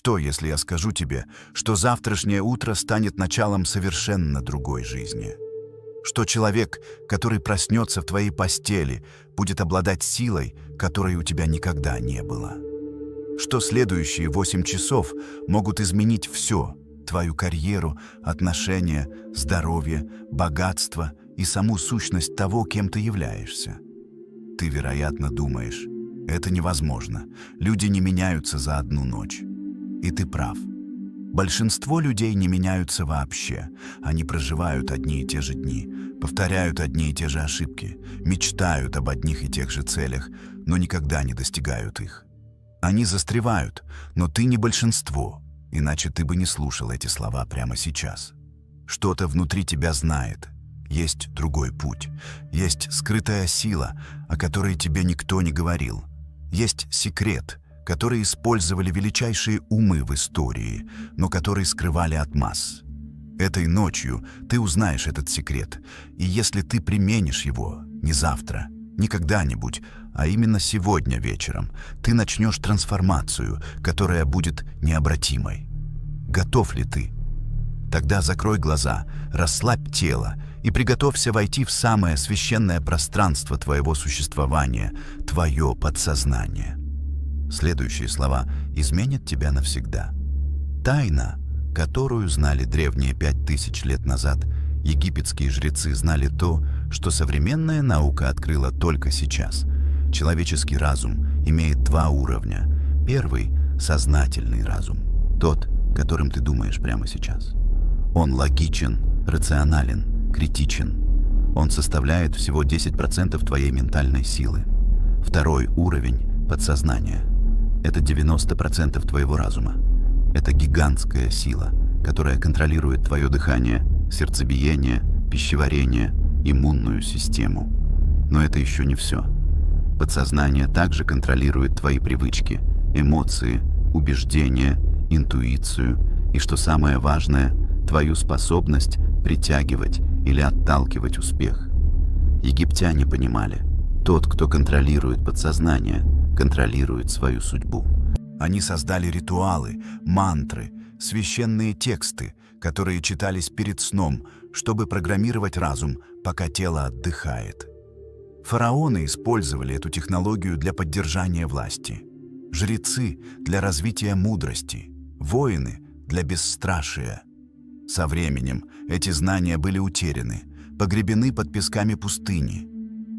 Что, если я скажу тебе, что завтрашнее утро станет началом совершенно другой жизни? Что человек, который проснется в твоей постели, будет обладать силой, которой у тебя никогда не было? Что следующие 8 часов могут изменить все: твою карьеру, отношения, здоровье, богатство и саму сущность того, кем ты являешься? Ты, вероятно, думаешь, это невозможно, люди не меняются за одну ночь. И ты прав. Большинство людей не меняются вообще. Они проживают одни и те же дни, повторяют одни и те же ошибки, мечтают об одних и тех же целях, но никогда не достигают их. Они застревают, но ты не большинство, иначе ты бы не слушал эти слова прямо сейчас. Что-то внутри тебя знает. Есть другой путь. Есть скрытая сила, о которой тебе никто не говорил. Есть секрет, который использовали величайшие умы в истории, но который скрывали от масс. Этой ночью ты узнаешь этот секрет, и если ты применишь его не завтра, не когда-нибудь, а именно сегодня вечером, ты начнешь трансформацию, которая будет необратимой. Готов ли ты? Тогда закрой глаза, расслабь тело и приготовься войти в самое священное пространство твоего существования, твое подсознание. Следующие слова изменят тебя навсегда. Тайна, которую знали древние 5000 лет назад, египетские жрецы знали то, что современная наука открыла только сейчас. Человеческий разум имеет 2 уровня. Первый — сознательный разум, тот, которым ты думаешь прямо сейчас. Он логичен, рационален, критичен. Он составляет всего 10% твоей ментальной силы. Второй уровень — подсознание. Это 90% твоего разума. Это гигантская сила, которая контролирует твое дыхание, сердцебиение, пищеварение, иммунную систему. Но это еще не все. Подсознание также контролирует твои привычки, эмоции, убеждения, интуицию и, что самое важное, твою способность притягивать или отталкивать успех. Египтяне понимали, тот, кто контролирует подсознание, контролирует свою судьбу. Они создали ритуалы, мантры, священные тексты, которые читались перед сном, чтобы программировать разум, пока тело отдыхает. Фараоны использовали эту технологию для поддержания власти, жрецы — для развития мудрости, воины — для бесстрашия. Со временем эти знания были утеряны, погребены под песками пустыни.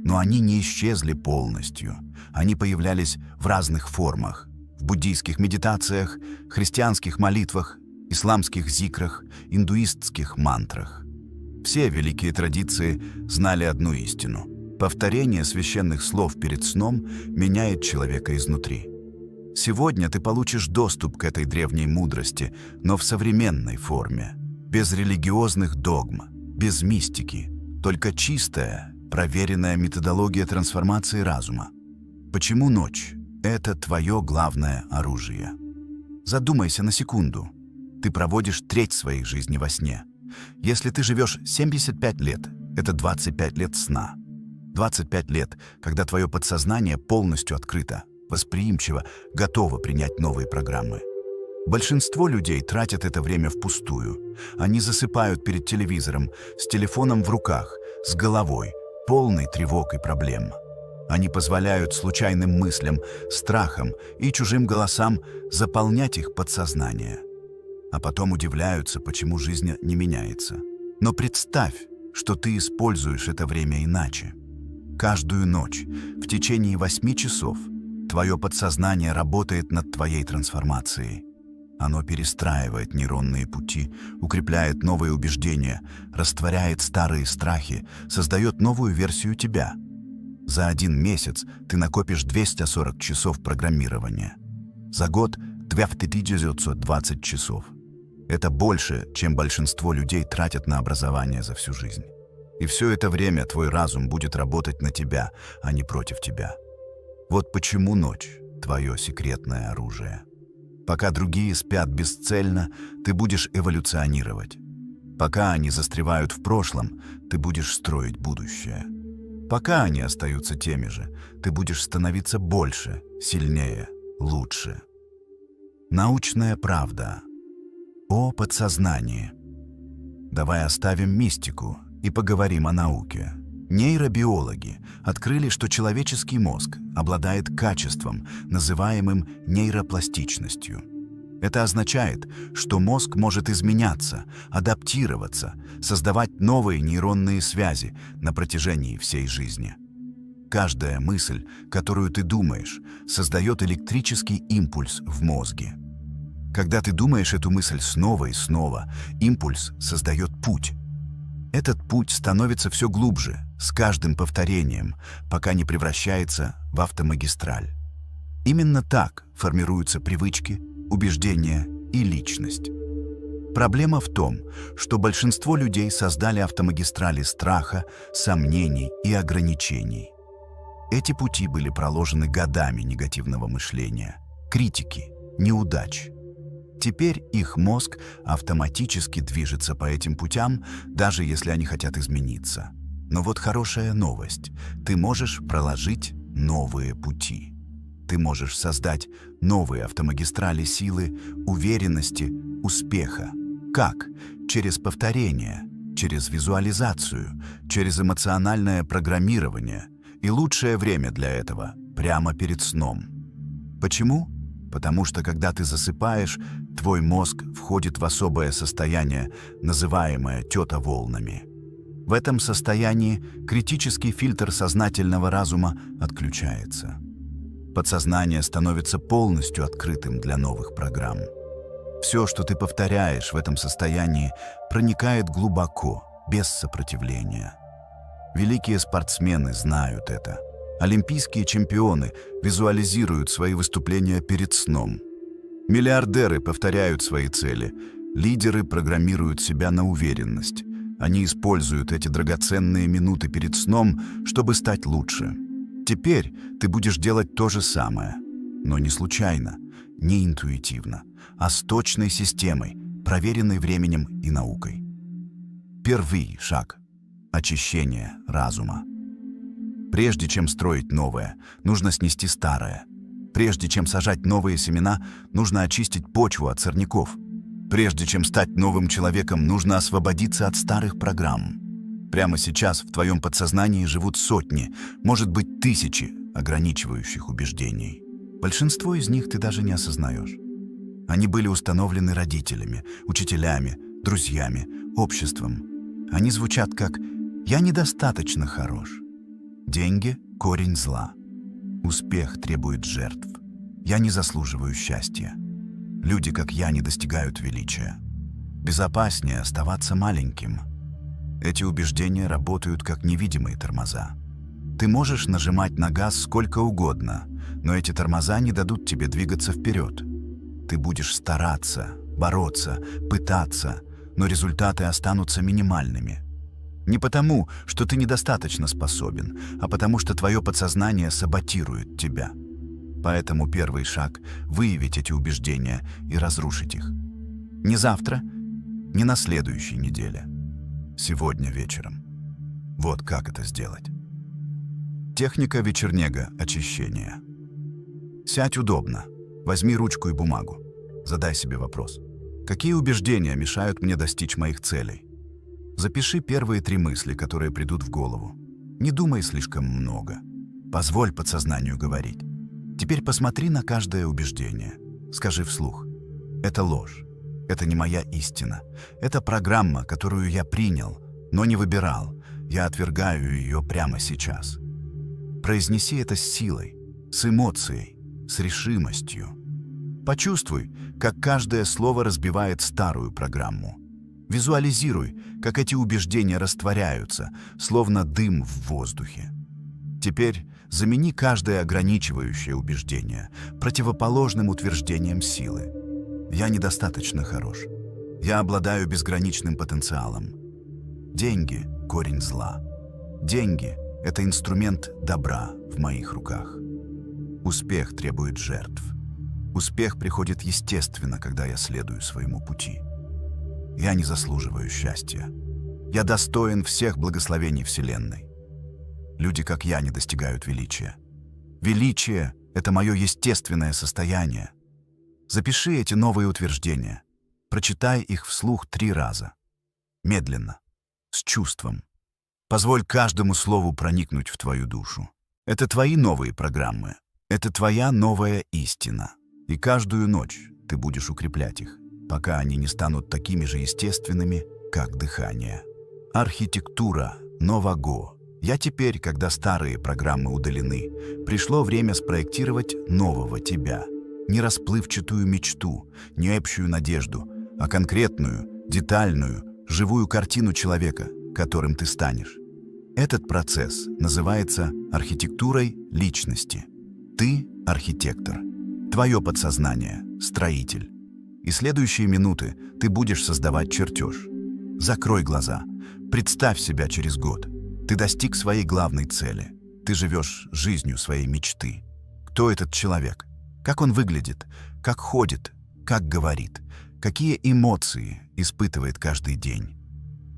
Но они не исчезли полностью. Они появлялись в разных формах: в буддийских медитациях, христианских молитвах, исламских зикрах, индуистских мантрах. Все великие традиции знали одну истину: повторение священных слов перед сном меняет человека изнутри. Сегодня ты получишь доступ к этой древней мудрости, но в современной форме, без религиозных догм, без мистики, только чистая, проверенная методология трансформации разума. Почему ночь — это твое главное оружие? Задумайся на секунду. Ты проводишь треть своей жизни во сне. Если ты живешь 75 лет, это 25 лет сна. 25 лет, когда твое подсознание полностью открыто, восприимчиво, готово принять новые программы. Большинство людей тратят это время впустую. Они засыпают перед телевизором, с телефоном в руках, с головой, полной тревог и проблем. Они позволяют случайным мыслям, страхам и чужим голосам заполнять их подсознание. А потом удивляются, почему жизнь не меняется. Но представь, что ты используешь это время иначе. Каждую ночь, в течение 8 часов, твое подсознание работает над твоей трансформацией. Оно перестраивает нейронные пути, укрепляет новые убеждения, растворяет старые страхи, создает новую версию тебя. За 1 месяц ты накопишь 240 часов программирования. За год — 2920 часов. Это больше, чем большинство людей тратят на образование за всю жизнь. И все это время твой разум будет работать на тебя, а не против тебя. Вот почему ночь — твое секретное оружие. Пока другие спят бесцельно, ты будешь эволюционировать. Пока они застревают в прошлом, ты будешь строить будущее. Пока они остаются теми же, ты будешь становиться больше, сильнее, лучше. Научная правда о подсознании. Давай оставим мистику и поговорим о науке. Нейробиологи открыли, что человеческий мозг обладает качеством, называемым нейропластичностью. Это означает, что мозг может изменяться, адаптироваться, создавать новые нейронные связи на протяжении всей жизни. Каждая мысль, которую ты думаешь, создает электрический импульс в мозге. Когда ты думаешь эту мысль снова и снова, импульс создает путь. Этот путь становится все глубже, с каждым повторением, пока не превращается в автомагистраль. Именно так формируются привычки, убеждения и личность. Проблема в том, что большинство людей создали автомагистрали страха, сомнений и ограничений. Эти пути были проложены годами негативного мышления, критики, неудач. Теперь их мозг автоматически движется по этим путям, даже если они хотят измениться. Но вот хорошая новость. Ты можешь проложить новые пути. Ты можешь создать новые автомагистрали силы, уверенности, успеха. Как? Через повторение, через визуализацию, через эмоциональное программирование. И лучшее время для этого – прямо перед сном. Почему? Потому что когда ты засыпаешь, твой мозг входит в особое состояние, называемое тета-волнами. В этом состоянии критический фильтр сознательного разума отключается. Подсознание становится полностью открытым для новых программ. Все, что ты повторяешь в этом состоянии, проникает глубоко, без сопротивления. Великие спортсмены знают это. Олимпийские чемпионы визуализируют свои выступления перед сном. Миллиардеры повторяют свои цели. Лидеры программируют себя на уверенность. Они используют эти драгоценные минуты перед сном, чтобы стать лучше. Теперь ты будешь делать то же самое, но не случайно, не интуитивно, а с точной системой, проверенной временем и наукой. Первый шаг – очищение разума. Прежде чем строить новое, нужно снести старое. Прежде чем сажать новые семена, нужно очистить почву от сорняков. Прежде чем стать новым человеком, нужно освободиться от старых программ. Прямо сейчас в твоем подсознании живут сотни, может быть, тысячи ограничивающих убеждений. Большинство из них ты даже не осознаешь. Они были установлены родителями, учителями, друзьями, обществом. Они звучат как «я недостаточно хорош». Деньги – корень зла. Успех требует жертв. Я не заслуживаю счастья. Люди, как я, не достигают величия. Безопаснее оставаться маленьким. Эти убеждения работают как невидимые тормоза. Ты можешь нажимать на газ сколько угодно, но эти тормоза не дадут тебе двигаться вперед. Ты будешь стараться, бороться, пытаться, но результаты останутся минимальными. Не потому, что ты недостаточно способен, а потому что твое подсознание саботирует тебя. Поэтому первый шаг – выявить эти убеждения и разрушить их. Не завтра, не на следующей неделе. Сегодня вечером. Вот как это сделать. Техника вечернего очищения. Сядь удобно, возьми ручку и бумагу. Задай себе вопрос. Какие убеждения мешают мне достичь моих целей? Запиши первые 3 мысли, которые придут в голову. Не думай слишком много. Позволь подсознанию говорить. Теперь посмотри на каждое убеждение. Скажи вслух. Это ложь. Это не моя истина. Это программа, которую я принял, но не выбирал. Я отвергаю ее прямо сейчас. Произнеси это с силой, с эмоцией, с решимостью. Почувствуй, как каждое слово разбивает старую программу. Визуализируй, как эти убеждения растворяются, словно дым в воздухе. Теперь замени каждое ограничивающее убеждение противоположным утверждением силы. Я недостаточно хорош. Я обладаю безграничным потенциалом. Деньги – корень зла. Деньги – это инструмент добра в моих руках. Успех требует жертв. Успех приходит естественно, когда я следую своему пути. Я не заслуживаю счастья. Я достоин всех благословений Вселенной. Люди, как я, не достигают величия. Величие – это мое естественное состояние. Запиши эти новые утверждения. Прочитай их вслух 3 раза. Медленно, с чувством. Позволь каждому слову проникнуть в твою душу. Это твои новые программы. Это твоя новая истина. И каждую ночь ты будешь укреплять их, пока они не станут такими же естественными, как дыхание. Архитектура нового. Я теперь, когда старые программы удалены, пришло время спроектировать нового тебя. Не расплывчатую мечту, не общую надежду, а конкретную, детальную, живую картину человека, которым ты станешь. Этот процесс называется архитектурой личности. Ты – архитектор. Твое подсознание – строитель. И следующие минуты ты будешь создавать чертеж. Закрой глаза. Представь себя через год. Ты достиг своей главной цели. Ты живешь жизнью своей мечты. Кто этот человек? Как он выглядит? Как ходит? Как говорит? Какие эмоции испытывает каждый день?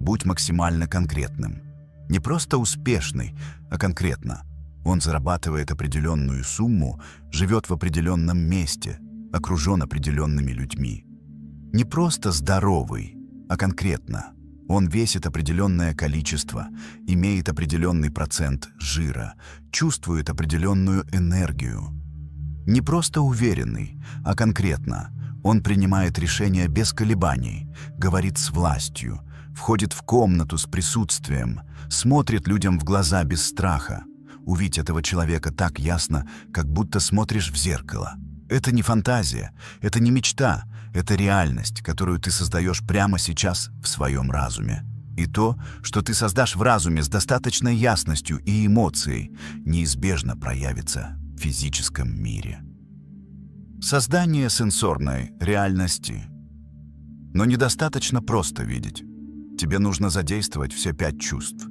Будь максимально конкретным. Не просто успешный, а конкретно. Он зарабатывает определенную сумму, живет в определенном месте, окружен определенными людьми. Не просто здоровый, а конкретно. Он весит определенное количество, имеет определенный процент жира, чувствует определенную энергию. Не просто уверенный, а конкретно. Он принимает решения без колебаний, говорит с властью, входит в комнату с присутствием, смотрит людям в глаза без страха. Увидеть этого человека так ясно, как будто смотришь в зеркало. Это не фантазия, это не мечта, это реальность, которую ты создаешь прямо сейчас в своем разуме. И то, что ты создашь в разуме с достаточной ясностью и эмоцией, неизбежно проявится в физическом мире. Создание сенсорной реальности. Но недостаточно просто видеть. Тебе нужно задействовать все 5 чувств.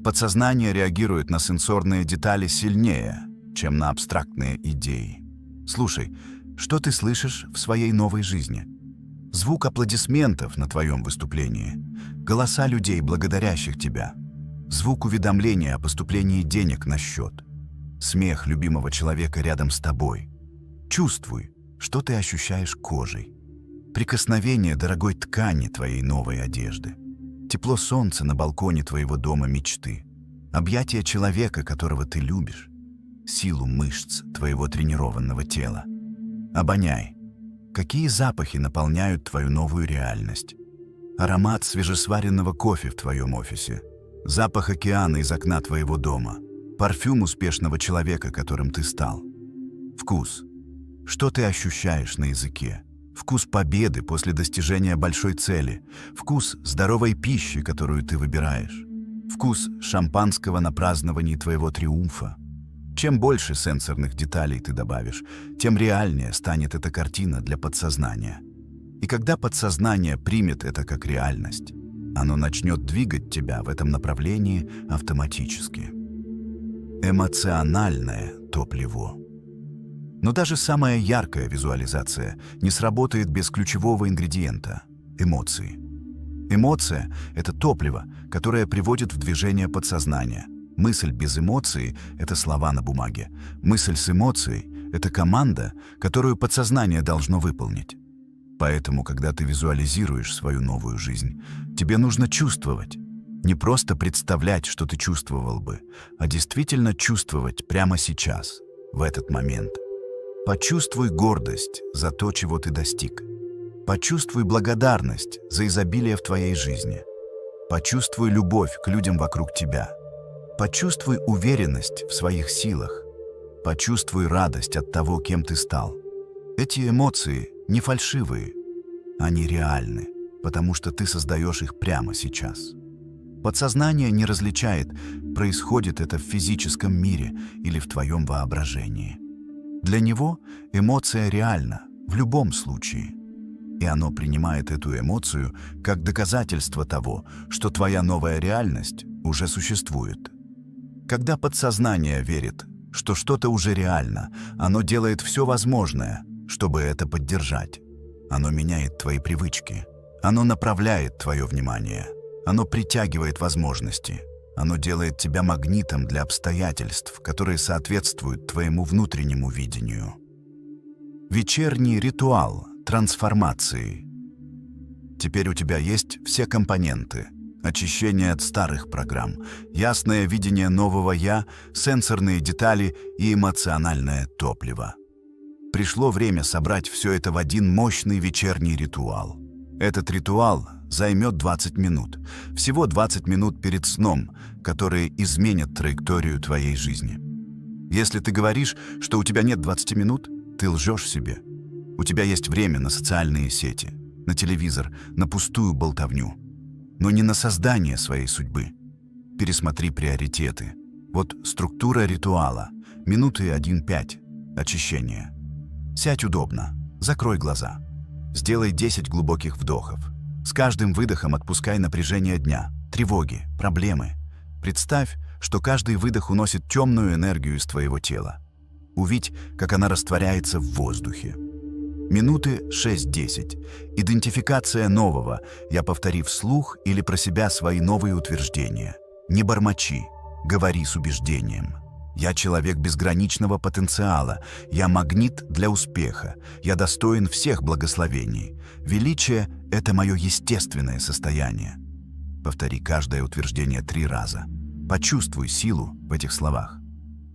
Подсознание реагирует на сенсорные детали сильнее, чем на абстрактные идеи. Слушай, что ты слышишь в своей новой жизни? Звук аплодисментов на твоем выступлении, голоса людей, благодарящих тебя, звук уведомления о поступлении денег на счет, смех любимого человека рядом с тобой. Чувствуй, что ты ощущаешь кожей. Прикосновение дорогой ткани твоей новой одежды. Тепло солнца на балконе твоего дома мечты. Объятие человека, которого ты любишь. Силу мышц твоего тренированного тела. Обоняй. Какие запахи наполняют твою новую реальность? Аромат свежесваренного кофе в твоем офисе. Запах океана из окна твоего дома. Парфюм успешного человека, которым ты стал. Вкус. Что ты ощущаешь на языке? Вкус победы после достижения большой цели. Вкус здоровой пищи, которую ты выбираешь. Вкус шампанского на праздновании твоего триумфа. Чем больше сенсорных деталей ты добавишь, тем реальнее станет эта картина для подсознания. И когда подсознание примет это как реальность, оно начнет двигать тебя в этом направлении автоматически. Эмоциональное топливо. Но даже самая яркая визуализация не сработает без ключевого ингредиента – эмоции. Эмоция – это топливо, которое приводит в движение подсознание. Мысль без эмоции – это слова на бумаге. Мысль с эмоцией – это команда, которую подсознание должно выполнить. Поэтому, когда ты визуализируешь свою новую жизнь, тебе нужно чувствовать. Не просто представлять, что ты чувствовал бы, а действительно чувствовать прямо сейчас, в этот момент. Почувствуй гордость за то, чего ты достиг. Почувствуй благодарность за изобилие в твоей жизни. Почувствуй любовь к людям вокруг тебя. Почувствуй уверенность в своих силах. Почувствуй радость от того, кем ты стал. Эти эмоции не фальшивые, они реальны, потому что ты создаешь их прямо сейчас. Подсознание не различает, происходит это в физическом мире или в твоем воображении. Для него эмоция реальна в любом случае. И оно принимает эту эмоцию как доказательство того, что твоя новая реальность уже существует. Когда подсознание верит, что что-то уже реально, оно делает все возможное, чтобы это поддержать. Оно меняет твои привычки. Оно направляет твое внимание. Оно притягивает возможности. Оно делает тебя магнитом для обстоятельств, которые соответствуют твоему внутреннему видению. Вечерний ритуал трансформации. Теперь у тебя есть все компоненты. Очищение от старых программ, ясное видение нового «я», сенсорные детали и эмоциональное топливо. Пришло время собрать все это в один мощный вечерний ритуал. Этот ритуал займет 20 минут. Всего 20 минут перед сном, которые изменят траекторию твоей жизни. Если ты говоришь, что у тебя нет 20 минут, ты лжешь себе. У тебя есть время на социальные сети, на телевизор, на пустую болтовню. Но не на создание своей судьбы. Пересмотри приоритеты. Вот структура ритуала. Минуты 1-5. Очищение. Сядь удобно. Закрой глаза. Сделай 10 глубоких вдохов. С каждым выдохом отпускай напряжение дня, тревоги, проблемы. Представь, что каждый выдох уносит темную энергию из твоего тела. Увидь, как она растворяется в воздухе. Минуты 6-10. Идентификация нового. Я повтори вслух или про себя свои новые утверждения. Не бормочи, говори с убеждением. Я человек безграничного потенциала. Я магнит для успеха. Я достоин всех благословений. Величие — это мое естественное состояние. Повтори каждое утверждение 3 раза. Почувствуй силу в этих словах.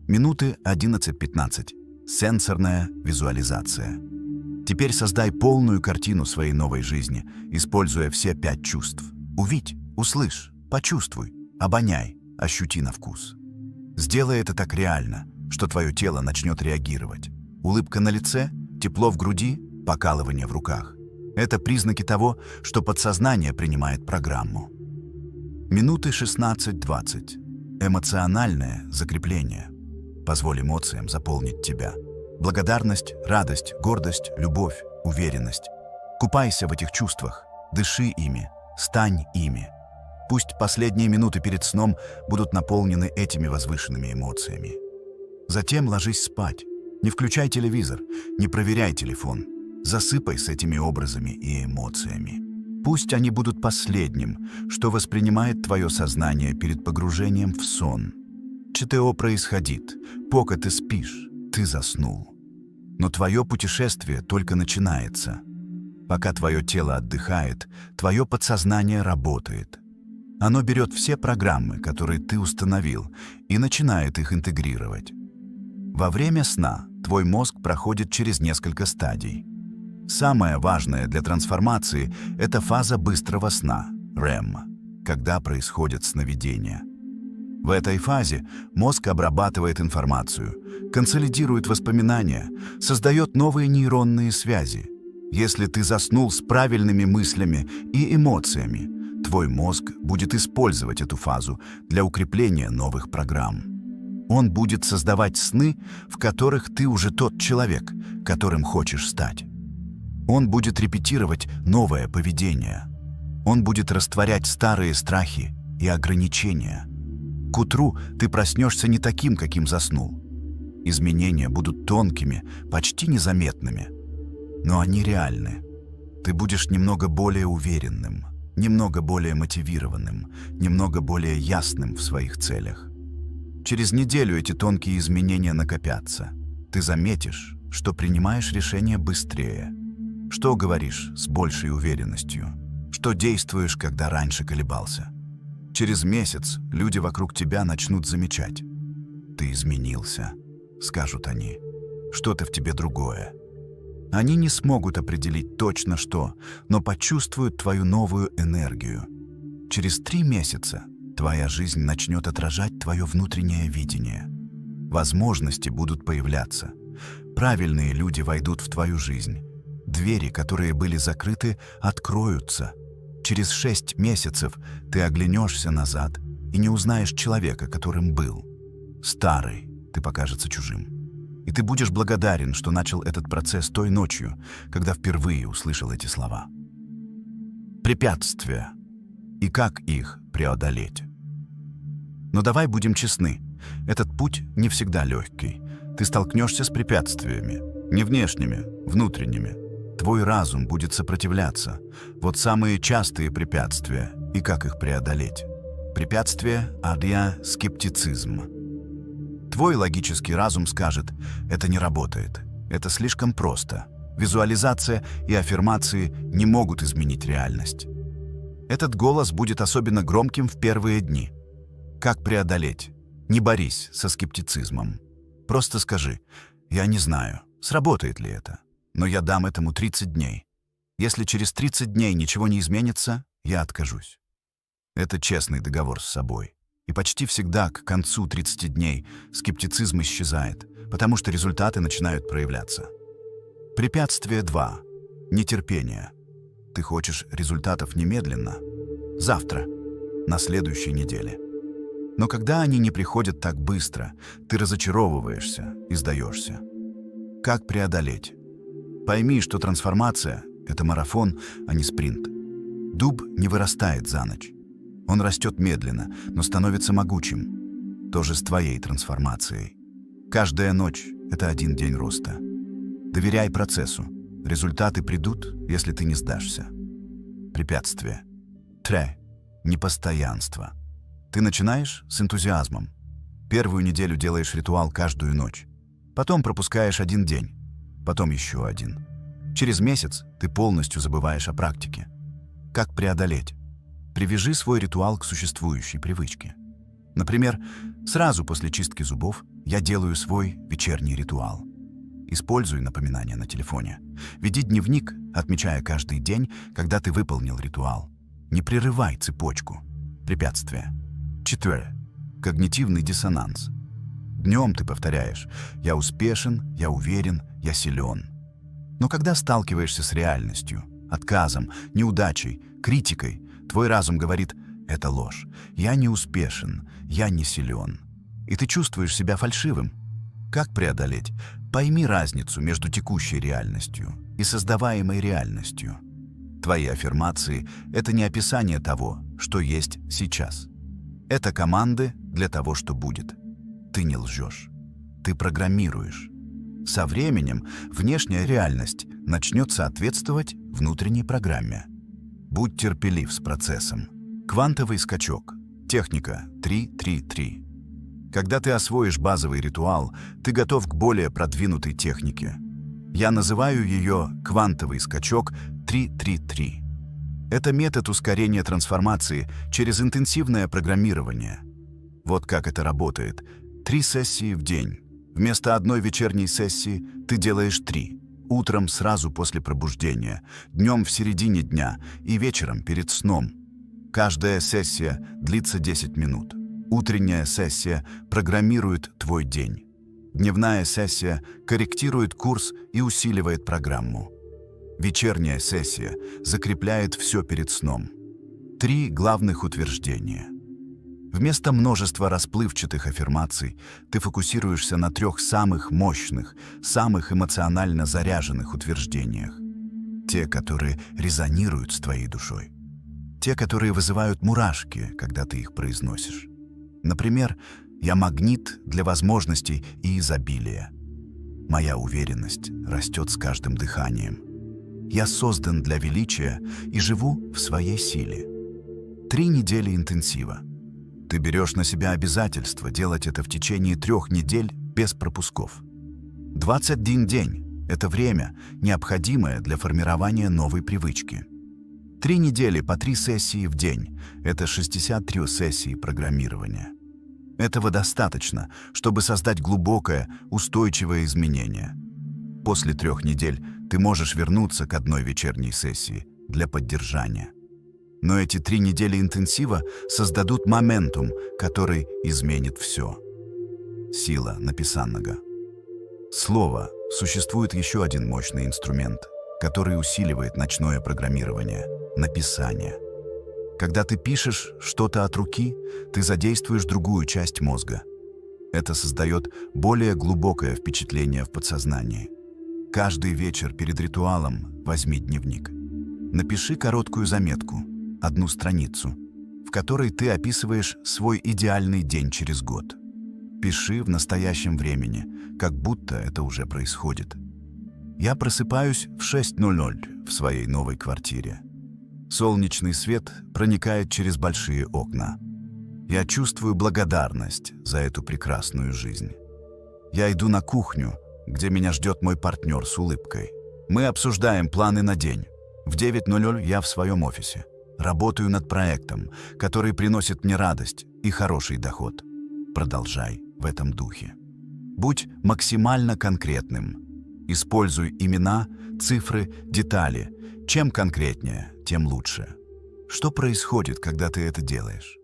Минуты 11-15. Сенсорная визуализация. Теперь создай полную картину своей новой жизни, используя все 5 чувств. Увидь, услышь, почувствуй, обоняй, ощути на вкус. Сделай это так реально, что твое тело начнет реагировать. Улыбка на лице, тепло в груди, покалывание в руках. Это признаки того, что подсознание принимает программу. Минуты 16-20. Эмоциональное закрепление. Позволь эмоциям заполнить тебя. Благодарность, радость, гордость, любовь, уверенность. Купайся в этих чувствах, дыши ими, стань ими. Пусть последние минуты перед сном будут наполнены этими возвышенными эмоциями. Затем ложись спать. Не включай телевизор, не проверяй телефон. Засыпай с этими образами и эмоциями. Пусть они будут последним, что воспринимает твое сознание перед погружением в сон. ЧТО происходит, пока ты спишь, ты заснул. Но твое путешествие только начинается. Пока твое тело отдыхает, твое подсознание работает. Оно берет все программы, которые ты установил, и начинает их интегрировать. Во время сна твой мозг проходит через несколько стадий. Самое важное для трансформации – это фаза быстрого сна, REM, когда происходит сновидение. В этой фазе мозг обрабатывает информацию, консолидирует воспоминания, создает новые нейронные связи. Если ты заснул с правильными мыслями и эмоциями, твой мозг будет использовать эту фазу для укрепления новых программ. Он будет создавать сны, в которых ты уже тот человек, которым хочешь стать. Он будет репетировать новое поведение. Он будет растворять старые страхи и ограничения. К утру ты проснешься не таким, каким заснул. Изменения будут тонкими, почти незаметными. Но они реальны. Ты будешь немного более уверенным, немного более мотивированным, немного более ясным в своих целях. Через неделю эти тонкие изменения накопятся. Ты заметишь, что принимаешь решения быстрее, что говоришь с большей уверенностью, что действуешь, когда раньше колебался. Через месяц люди вокруг тебя начнут замечать. «Ты изменился», — скажут они. «Что-то в тебе другое». Они не смогут определить точно что, но почувствуют твою новую энергию. Через 3 месяца твоя жизнь начнет отражать твое внутреннее видение. Возможности будут появляться. Правильные люди войдут в твою жизнь. Двери, которые были закрыты, откроются. Через 6 месяцев ты оглянешься назад и не узнаешь человека, которым был. Старый ты покажется чужим. И ты будешь благодарен, что начал этот процесс той ночью, когда впервые услышал эти слова. Препятствия. И как их преодолеть? Но давай будем честны. Этот путь не всегда легкий. Ты столкнешься с препятствиями. Не внешними, внутренними. Твой разум будет сопротивляться. Вот самые частые препятствия и как их преодолеть. Препятствие – скептицизм. Твой логический разум скажет: это не работает, Это слишком просто. Визуализация и аффирмации не могут изменить реальность. Этот голос будет особенно громким в первые дни. Как преодолеть? Не борись со скептицизмом. Просто скажи: «Я не знаю, сработает ли это, но я дам этому 30 дней. Если через 30 дней ничего не изменится, я откажусь». Это честный договор с собой. И почти всегда к концу 30 дней скептицизм исчезает, потому что результаты начинают проявляться. Препятствие 2. Нетерпение. Ты хочешь результатов немедленно, завтра, на следующей неделе. Но когда они не приходят так быстро, ты разочаровываешься и сдаешься. Как преодолеть? Пойми, что трансформация — это марафон, а не спринт. Дуб не вырастает за ночь. Он растет медленно, но становится могучим. То же с твоей трансформацией. Каждая ночь — это один день роста. Доверяй процессу. Результаты придут, если ты не сдашься. Препятствие. 3. Непостоянство. Ты начинаешь с энтузиазмом. Первую неделю делаешь ритуал каждую ночь. Потом пропускаешь один день. Потом еще один. Через месяц ты полностью забываешь о практике. Как преодолеть? Привяжи свой ритуал к существующей привычке. Например, сразу после чистки зубов я делаю свой вечерний ритуал. Используй напоминания на телефоне. Веди дневник, отмечая каждый день, когда ты выполнил ритуал. Не прерывай цепочку. Препятствие. 4. Когнитивный диссонанс. Днем ты повторяешь: «Я успешен, я уверен, я силен». Но когда сталкиваешься с реальностью, отказом, неудачей, критикой, твой разум говорит: «Это ложь, я не успешен, я не силен». И ты чувствуешь себя фальшивым. Как преодолеть? Пойми разницу между текущей реальностью и создаваемой реальностью. Твои аффирмации — это не описание того, что есть сейчас. Это команды для того, что будет. Ты не лжешь. Ты программируешь. Со временем внешняя реальность начнет соответствовать внутренней программе. Будь терпелив с процессом. Квантовый скачок. Техника 3-3-3. Когда ты освоишь базовый ритуал, ты готов к более продвинутой технике. Я называю ее «квантовый скачок 3-3-3». Это метод ускорения трансформации через интенсивное программирование. Вот как это работает. 3 сессии в день. Вместо одной вечерней сессии ты делаешь 3. Утром сразу после пробуждения, днем в середине дня и вечером перед сном. Каждая сессия длится 10 минут. Утренняя сессия программирует твой день. Дневная сессия корректирует курс и усиливает программу. Вечерняя сессия закрепляет все перед сном. 3 главных утверждения. Вместо множества расплывчатых аффирмаций ты фокусируешься на 3 самых мощных, самых эмоционально заряженных утверждениях. Те, которые резонируют с твоей душой. Те, которые вызывают мурашки, когда ты их произносишь. Например, «Я магнит для возможностей и изобилия». «Моя уверенность растет с каждым дыханием». «Я создан для величия и живу в своей силе». 3 недели интенсива. Ты берешь на себя обязательство делать это в течение 3 недель без пропусков. 21 день — это время, необходимое для формирования новой привычки. 3 недели по 3 сессии в день — это 63 сессии программирования. Этого достаточно, чтобы создать глубокое, устойчивое изменение. После 3 недель ты можешь вернуться к одной вечерней сессии для поддержания. Но эти 3 недели интенсива создадут моментум, который изменит все. Сила написанного. Слово — существует еще один мощный инструмент, который усиливает ночное программирование — написание. Когда ты пишешь что-то от руки, ты задействуешь другую часть мозга. Это создает более глубокое впечатление в подсознании. Каждый вечер перед ритуалом возьми дневник. Напиши короткую заметку, 1 страницу, в которой ты описываешь свой идеальный день через год. Пиши в настоящем времени, как будто это уже происходит. Я просыпаюсь в 6:00 в своей новой квартире. Солнечный свет проникает через большие окна. Я чувствую благодарность за эту прекрасную жизнь. Я иду на кухню, где меня ждет мой партнер с улыбкой. Мы обсуждаем планы на день. В 9:00 я в своем офисе. Работаю над проектом, который приносит мне радость и хороший доход. Продолжай в этом духе. Будь максимально конкретным. Используй имена, цифры, детали. Чем конкретнее, тем лучше. Что происходит, когда ты это делаешь?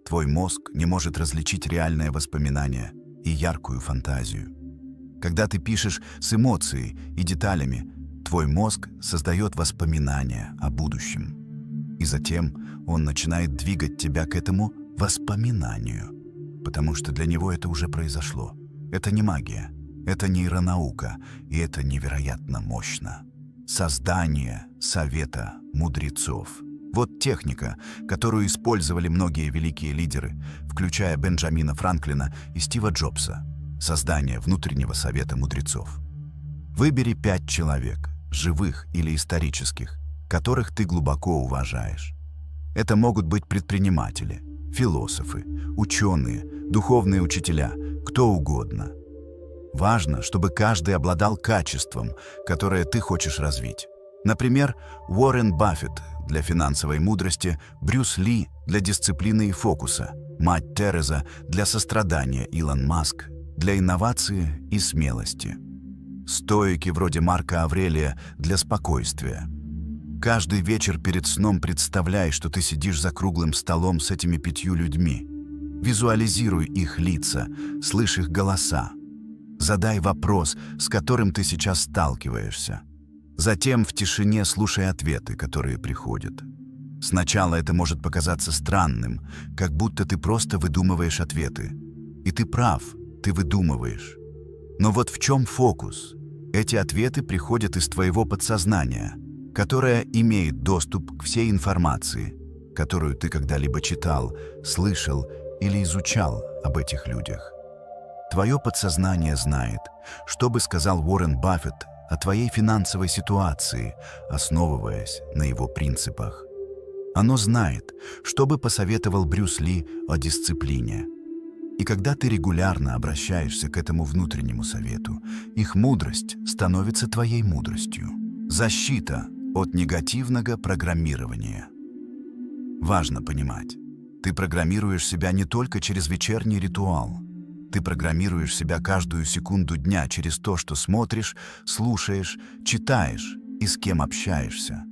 Твой мозг не может различить реальное воспоминание и яркую фантазию. Когда ты пишешь с эмоцией и деталями, твой мозг создает воспоминания о будущем. И затем он начинает двигать тебя к этому воспоминанию, потому что для него это уже произошло. Это не магия, это нейронаука, и это невероятно мощно. Создание совета мудрецов. Вот техника, которую использовали многие великие лидеры, включая Бенджамина Франклина и Стива Джобса. Создание внутреннего совета мудрецов. Выбери 5 человек, живых или исторических, которых ты глубоко уважаешь. Это могут быть предприниматели, философы, ученые, духовные учителя, кто угодно. Важно, чтобы каждый обладал качеством, которое ты хочешь развить. Например, Уоррен Баффет для финансовой мудрости, Брюс Ли для дисциплины и фокуса, мать Тереза для сострадания, Илон Маск для инновации и смелости. Стоики вроде Марка Аврелия для спокойствия. Каждый вечер перед сном представляй, что ты сидишь за круглым столом с этими 5 людьми. Визуализируй их лица, слышь их голоса. Задай вопрос, с которым ты сейчас сталкиваешься. Затем в тишине слушай ответы, которые приходят. Сначала это может показаться странным, как будто ты просто выдумываешь ответы. И ты прав, ты выдумываешь. Но вот в чем фокус? Эти ответы приходят из твоего подсознания, которое имеет доступ к всей информации, которую ты когда-либо читал, слышал или изучал об этих людях. Твое подсознание знает, что бы сказал Уоррен Баффет о твоей финансовой ситуации, основываясь на его принципах. Оно знает, что бы посоветовал Брюс Ли о дисциплине. И когда ты регулярно обращаешься к этому внутреннему совету, их мудрость становится твоей мудростью. Защита от негативного программирования. Важно понимать, ты программируешь себя не только через вечерний ритуал. Ты программируешь себя каждую секунду дня через то, что смотришь, слушаешь, читаешь и с кем общаешься.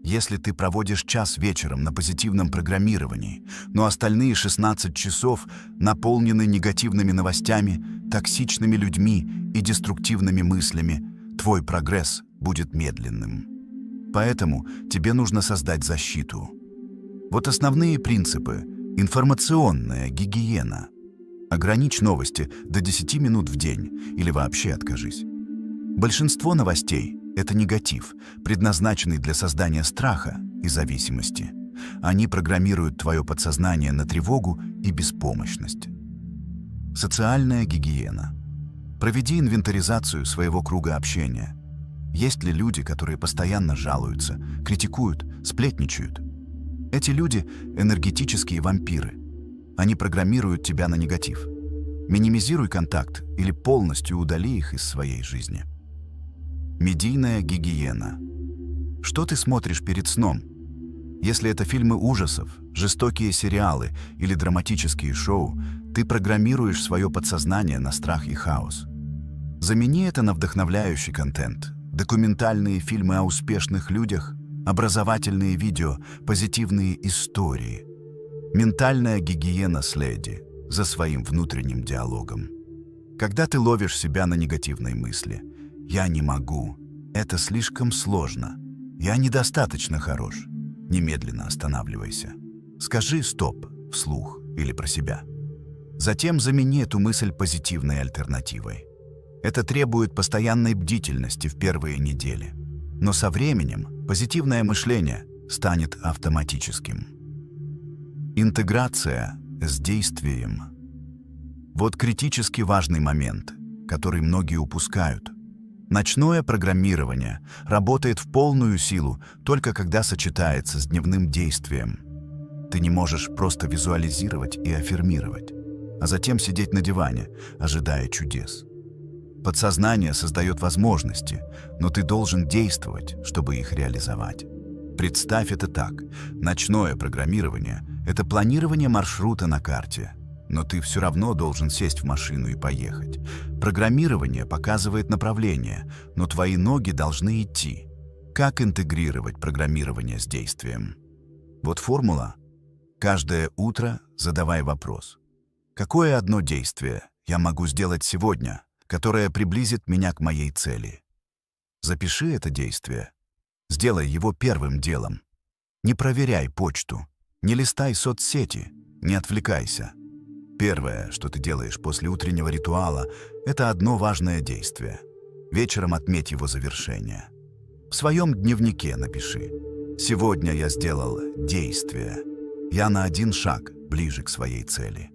Если ты проводишь час вечером на позитивном программировании, но остальные 16 часов наполнены негативными новостями, токсичными людьми и деструктивными мыслями, твой прогресс будет медленным. Поэтому тебе нужно создать защиту. Вот основные принципы. Информационная гигиена. Ограничь новости до 10 минут в день или вообще откажись. Большинство новостей – это негатив, предназначенный для создания страха и зависимости. Они программируют твое подсознание на тревогу и беспомощность. Социальная гигиена. Проведи инвентаризацию своего круга общения. Есть ли люди, которые постоянно жалуются, критикуют, сплетничают? Эти люди – энергетические вампиры. Они программируют тебя на негатив. Минимизируй контакт или полностью удали их из своей жизни. Медийная гигиена. Что ты смотришь перед сном? Если это фильмы ужасов, жестокие сериалы или драматические шоу, ты программируешь свое подсознание на страх и хаос. Замени это на вдохновляющий контент, документальные фильмы о успешных людях, образовательные видео, позитивные истории. Ментальная гигиена следи за своим внутренним диалогом. Когда ты ловишь себя на негативной мысли «я не могу», «это слишком сложно», «я недостаточно хорош», немедленно останавливайся. Скажи «стоп» вслух или про себя. Затем замени эту мысль позитивной альтернативой. Это требует постоянной бдительности в первые недели. Но со временем позитивное мышление станет автоматическим. Интеграция с действием. Вот критически важный момент, который многие упускают. Ночное программирование работает в полную силу только когда сочетается с дневным действием. Ты не можешь просто визуализировать и аффирмировать, а затем сидеть на диване, ожидая чудес. Подсознание создает возможности, но ты должен действовать, чтобы их реализовать. Представь это так. Ночное программирование — это планирование маршрута на карте. Но ты все равно должен сесть в машину и поехать. Программирование показывает направление, но твои ноги должны идти. Как интегрировать программирование с действием? Вот формула. Каждое утро задавай вопрос. Какое одно действие я могу сделать сегодня, которое приблизит меня к моей цели? Запиши это действие. Сделай его первым делом. Не проверяй почту, не листай соцсети, не отвлекайся. Первое, что ты делаешь после утреннего ритуала, это одно важное действие. Вечером отметь его завершение. В своем дневнике напиши: «Сегодня я сделал действие. Я на один шаг ближе к своей цели».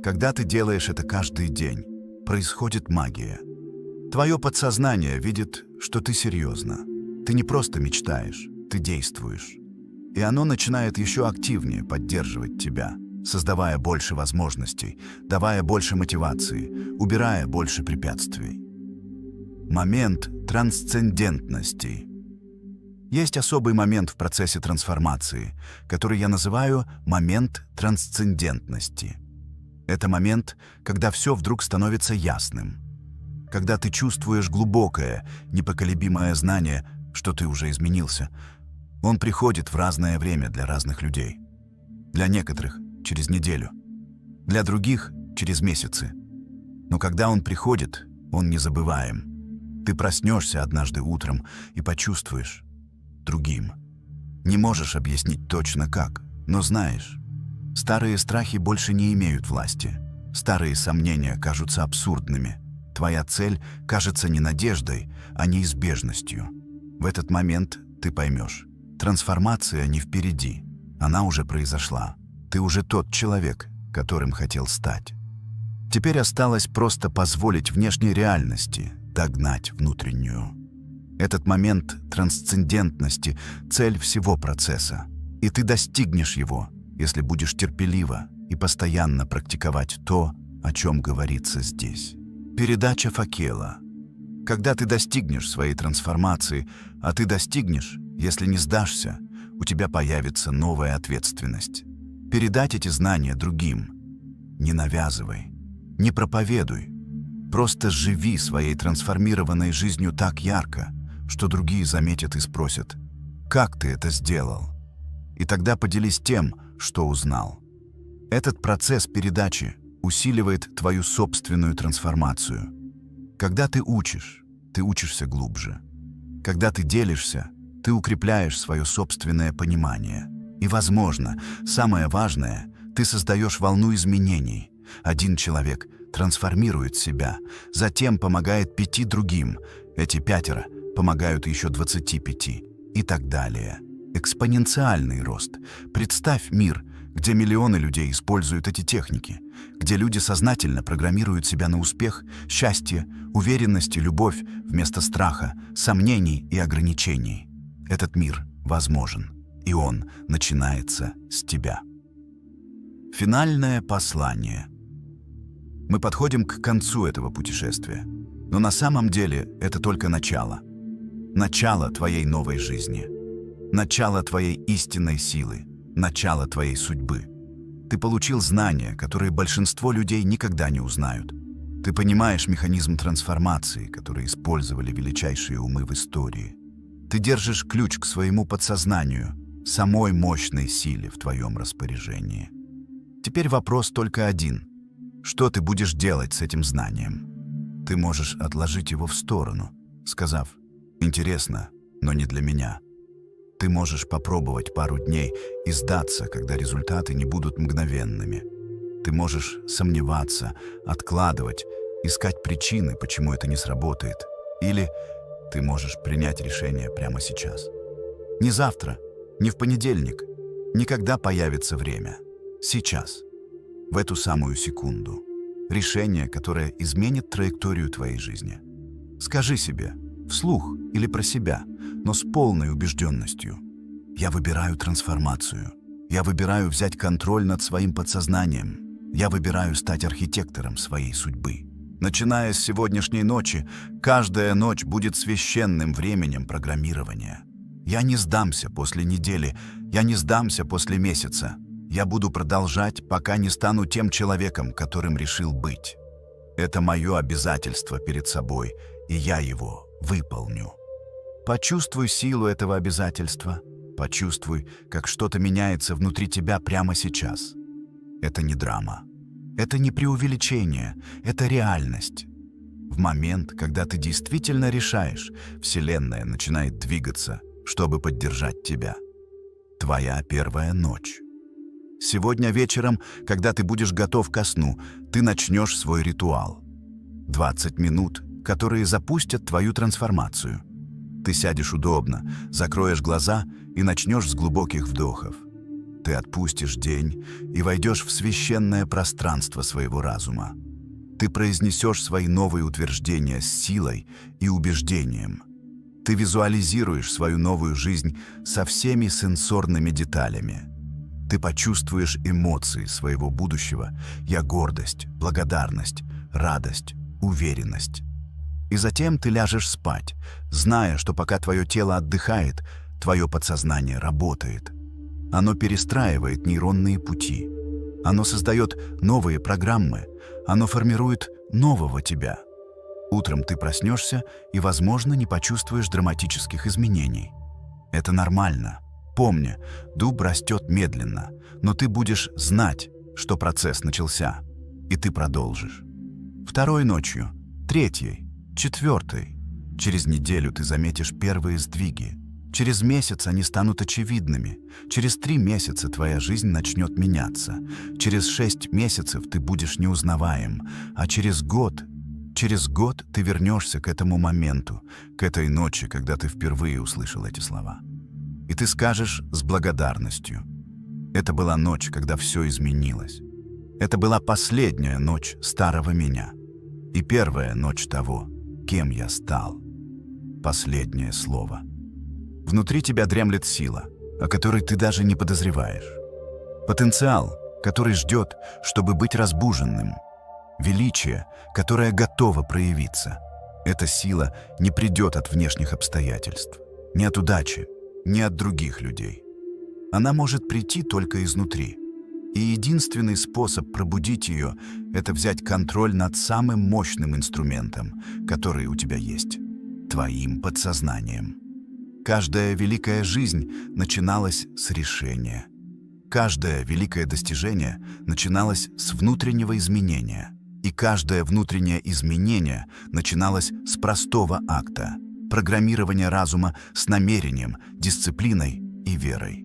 Когда ты делаешь это каждый день, происходит магия. Твое подсознание видит, что ты серьезно. Ты не просто мечтаешь, ты действуешь. И оно начинает еще активнее поддерживать тебя, создавая больше возможностей, давая больше мотивации, убирая больше препятствий. Момент трансцендентности. Есть особый момент в процессе трансформации, который я называю момент трансцендентности. Это момент, когда все вдруг становится ясным. Когда ты чувствуешь глубокое, непоколебимое знание, что ты уже изменился. Он приходит в разное время для разных людей. Для некоторых — через неделю, для других — через месяцы. Но когда он приходит, он незабываем. Ты проснешься однажды утром и почувствуешь другим. Не можешь объяснить точно как, но знаешь. Старые страхи больше не имеют власти. Старые сомнения кажутся абсурдными. Твоя цель кажется не надеждой, а неизбежностью. В этот момент ты поймешь: трансформация не впереди, она уже произошла. Ты уже тот человек, которым хотел стать. Теперь осталось просто позволить внешней реальности догнать внутреннюю. Этот момент трансцендентности — цель всего процесса. И ты достигнешь его, если будешь терпеливо и постоянно практиковать то, о чем говорится здесь. Передача факела. Когда ты достигнешь своей трансформации, а ты достигнешь, если не сдашься, у тебя появится новая ответственность. Передать эти знания другим. Не навязывай, не проповедуй. Просто живи своей трансформированной жизнью так ярко, что другие заметят и спросят: «Как ты это сделал?» И тогда поделись тем, что узнал. Этот процесс передачи усиливает твою собственную трансформацию. Когда ты учишься глубже. Когда ты делишься, ты укрепляешь свое собственное понимание. И, возможно, самое важное, ты создаешь волну изменений. Один человек трансформирует себя, затем помогает 5 другим. Эти 5 помогают еще 25 и так далее. Экспоненциальный рост. Представь мир, где миллионы людей используют эти техники, где люди сознательно программируют себя на успех, счастье, уверенность и любовь вместо страха, сомнений и ограничений. Этот мир возможен, и он начинается с тебя. Финальное послание. Мы подходим к концу этого путешествия, но на самом деле это только начало. Начало твоей новой жизни. Начало твоей истинной силы. Начало твоей судьбы. Ты получил знания, которые большинство людей никогда не узнают. Ты понимаешь механизм трансформации, который использовали величайшие умы в истории. Ты держишь ключ к своему подсознанию, самой мощной силе в твоем распоряжении. Теперь вопрос только один. Что ты будешь делать с этим знанием? Ты можешь отложить его в сторону, сказав: «Интересно, но не для меня». Ты можешь попробовать пару дней и сдаться, когда результаты не будут мгновенными. Ты можешь сомневаться, откладывать, искать причины, почему это не сработает. Или ты можешь принять решение прямо сейчас. Не завтра, не в понедельник, не когда появится время. Сейчас. В эту самую секунду. Решение, которое изменит траекторию твоей жизни. Скажи себе, вслух или про себя, но с полной убежденностью: я выбираю трансформацию. Я выбираю взять контроль над своим подсознанием. Я выбираю стать архитектором своей судьбы. Начиная с сегодняшней ночи, каждая ночь будет священным временем программирования. Я не сдамся после недели, я не сдамся после месяца. Я буду продолжать, пока не стану тем человеком, которым решил быть. Это мое обязательство перед собой, и я его выполню. Почувствуй силу этого обязательства. Почувствуй, как что-то меняется внутри тебя прямо сейчас. Это не драма. Это не преувеличение, это реальность. В момент, когда ты действительно решаешь, Вселенная начинает двигаться, чтобы поддержать тебя. Твоя первая ночь. Сегодня вечером, когда ты будешь готов ко сну, ты начнешь свой ритуал. 20 минут, которые запустят твою трансформацию. Ты сядешь удобно, закроешь глаза и начнешь с глубоких вдохов. Ты отпустишь день и войдешь в священное пространство своего разума. Ты произнесешь свои новые утверждения с силой и убеждением. Ты визуализируешь свою новую жизнь со всеми сенсорными деталями. Ты почувствуешь эмоции своего будущего: я гордость, благодарность, радость, уверенность. И затем ты ляжешь спать, зная, что пока твое тело отдыхает, твое подсознание работает. Оно перестраивает нейронные пути. Оно создает новые программы. Оно формирует нового тебя. Утром ты проснешься и, возможно, не почувствуешь драматических изменений. Это нормально. Помни, дуб растет медленно, но ты будешь знать, что процесс начался, и ты продолжишь. Второй ночью, третьей, четвертой. Через неделю ты заметишь первые сдвиги. Через месяц они станут очевидными. Через 3 месяца твоя жизнь начнет меняться. Через 6 месяцев ты будешь неузнаваем. А через год ты вернешься к этому моменту, к этой ночи, когда ты впервые услышал эти слова. И ты скажешь с благодарностью: это была ночь, когда все изменилось. Это была последняя ночь старого меня и первая ночь того, кем я стал. Последнее слово. Внутри тебя дремлет сила, о которой ты даже не подозреваешь. Потенциал, который ждет, чтобы быть разбуженным. Величие, которое готово проявиться. Эта сила не придет от внешних обстоятельств, не от удачи, не от других людей. Она может прийти только изнутри. И единственный способ пробудить ее – это взять контроль над самым мощным инструментом, который у тебя есть – твоим подсознанием. Каждая великая жизнь начиналась с решения. Каждое великое достижение начиналось с внутреннего изменения. И каждое внутреннее изменение начиналось с простого акта – программирования разума с намерением, дисциплиной и верой.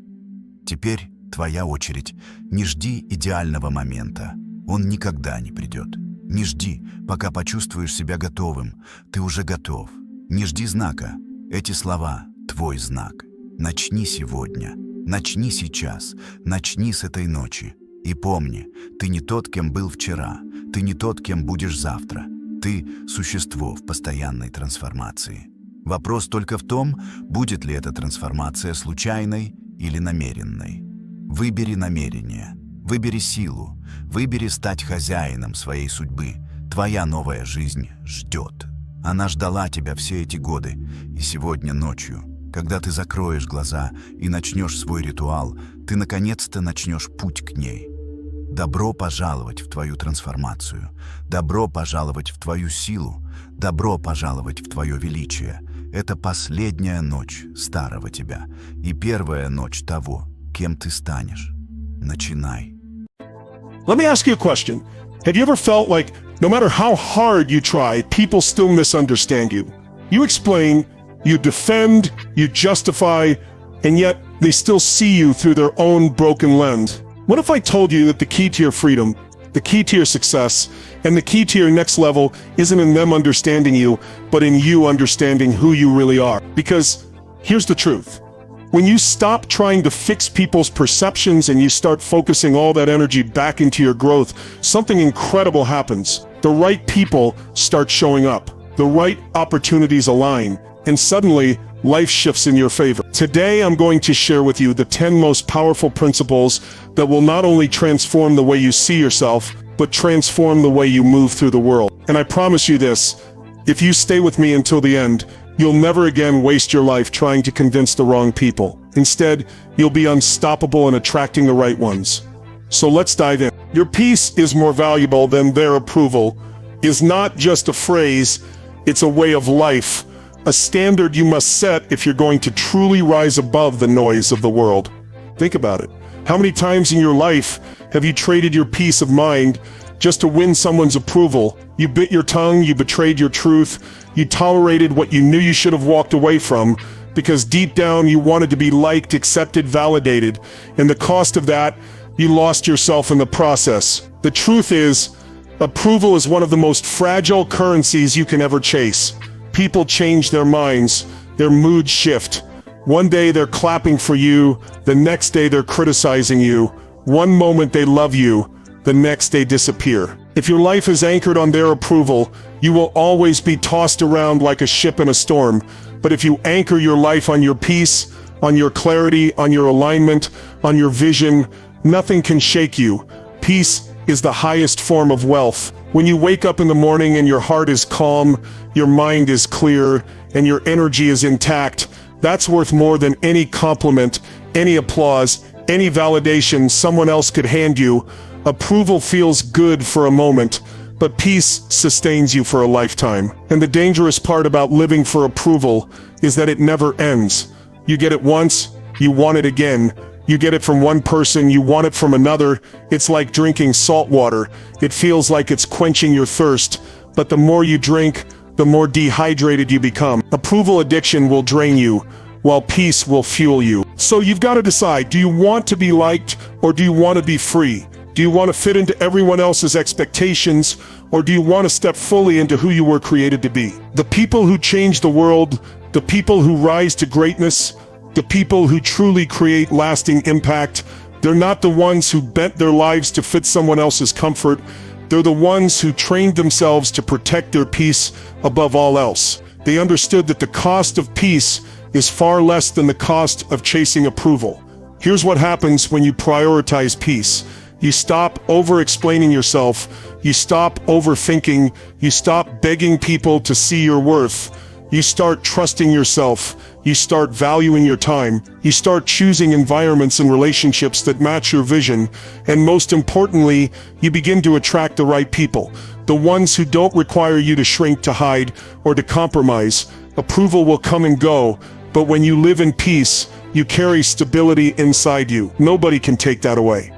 Теперь твоя очередь. Не жди идеального момента. Он никогда не придет. Не жди, пока почувствуешь себя готовым. Ты уже готов. Не жди знака. Эти слова – твой знак. Начни сегодня. Начни сейчас. Начни с этой ночи. И помни, ты не тот, кем был вчера. Ты не тот, кем будешь завтра. Ты – существо в постоянной трансформации. Вопрос только в том, будет ли эта трансформация случайной или намеренной. Выбери намерение, выбери силу, выбери стать хозяином своей судьбы. Твоя новая жизнь ждет. Она ждала тебя все эти годы. И сегодня ночью, когда ты закроешь глаза и начнешь свой ритуал, ты наконец-то начнешь путь к ней. Добро пожаловать в твою трансформацию. Добро пожаловать в твою силу. Добро пожаловать в твое величие. Это последняя ночь старого тебя и первая ночь того, кем ты станешь. Начинай. Let me ask you a question. Have you ever felt like no matter how hard you try, people still misunderstand you? You explain, you defend, you justify, and yet they still see you through their own broken lens. What if I told you that the key to your freedom, the key to your success, and the key to your next level isn't in them understanding you, but in you understanding who you really are? Because here's the truth. When you stop trying to fix people's perceptions and you start focusing all that energy back into your growth, something incredible happens. The right people start showing up. The right opportunities align. And suddenly, life shifts in your favor. Today, I'm going to share with you the 10 most powerful principles that will not only transform the way you see yourself, but transform the way you move through the world. And I promise you this, if you stay with me until the end, you'll never again waste your life trying to convince the wrong people. Instead, you'll be unstoppable in attracting the right ones. So let's dive in. Your peace is more valuable than their approval is not just a phrase, it's a way of life, a standard you must set if you're going to truly rise above the noise of the world. Think about it. How many times in your life have you traded your peace of mind just to win someone's approval? You bit your tongue, you betrayed your truth, you tolerated what you knew you should have walked away from because deep down you wanted to be liked, accepted, validated, and the cost of that, you lost yourself in the process. The truth is, approval is one of the most fragile currencies you can ever chase. People change their minds, their moods shift. One day they're clapping for you, the next day they're criticizing you. One moment they love you, the next they disappear. If your life is anchored on their approval, you will always be tossed around like a ship in a storm. But if you anchor your life on your peace, on your clarity, on your alignment, on your vision, nothing can shake you. Peace is the highest form of wealth. When you wake up in the morning and your heart is calm, your mind is clear, and your energy is intact, that's worth more than any compliment, any applause, any validation someone else could hand you. Approval feels good for a moment, but peace sustains you for a lifetime. And the dangerous part about living for approval is that it never ends. You get it once, you want it again. You get it from one person, you want it from another. It's like drinking salt water. It feels like it's quenching your thirst, but the more you drink, the more dehydrated you become. Approval addiction will drain you, while peace will fuel you. So you've got to decide, do you want to be liked, or do you want to be free? Do you want to fit into everyone else's expectations, or do you want to step fully into who you were created to be? The people who change the world, the people who rise to greatness, the people who truly create lasting impact, they're not the ones who bent their lives to fit someone else's comfort. They're the ones who trained themselves to protect their peace above all else. They understood that the cost of peace is far less than the cost of chasing approval. Here's what happens when you prioritize peace. You stop over-explaining yourself. You stop overthinking. You stop begging people to see your worth. You start trusting yourself. You start valuing your time. You start choosing environments and relationships that match your vision. And most importantly, you begin to attract the right people. The ones who don't require you to shrink, to hide, or to compromise. Approval will come and go, but when you live in peace, you carry stability inside you. Nobody can take that away.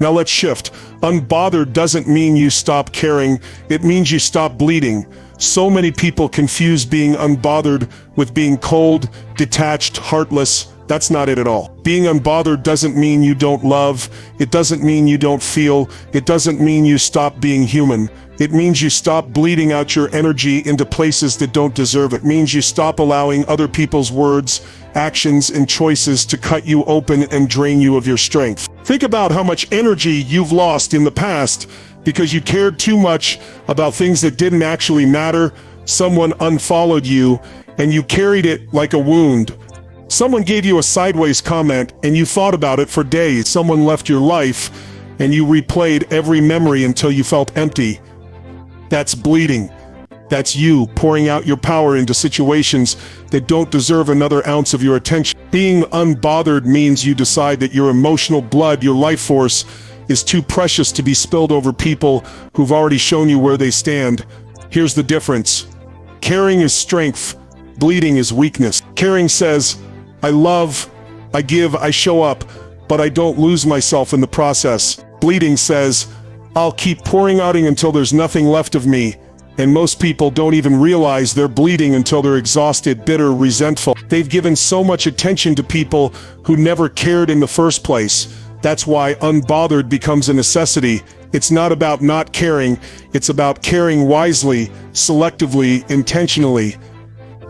Now let's shift. Unbothered doesn't mean you stop caring. It means you stop bleeding. So many people confuse being unbothered with being cold, detached, heartless. That's not it at all. Being unbothered doesn't mean you don't love. It doesn't mean you don't feel. It doesn't mean you stop being human. It means you stop bleeding out your energy into places that don't deserve it. It means you stop allowing other people's words, actions, and choices to cut you open and drain you of your strength. Think about how much energy you've lost in the past because you cared too much about things that didn't actually matter. Someone unfollowed you, and you carried it like a wound. Someone gave you a sideways comment, and you thought about it for days. Someone left your life, and you replayed every memory until you felt empty. That's bleeding. That's you pouring out your power into situations that don't deserve another ounce of your attention. Being unbothered means you decide that your emotional blood, your life force, is too precious to be spilled over people who've already shown you where they stand. Here's the difference. Caring is strength. Bleeding is weakness. Caring says, I love, I give, I show up, but I don't lose myself in the process. Bleeding says, I'll keep pouring out until there's nothing left of me. And most people don't even realize they're bleeding until they're exhausted, bitter, resentful. They've given so much attention to people who never cared in the first place. That's why unbothered becomes a necessity. It's not about not caring, it's about caring wisely, selectively, intentionally.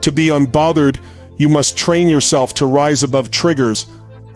To be unbothered, you must train yourself to rise above triggers.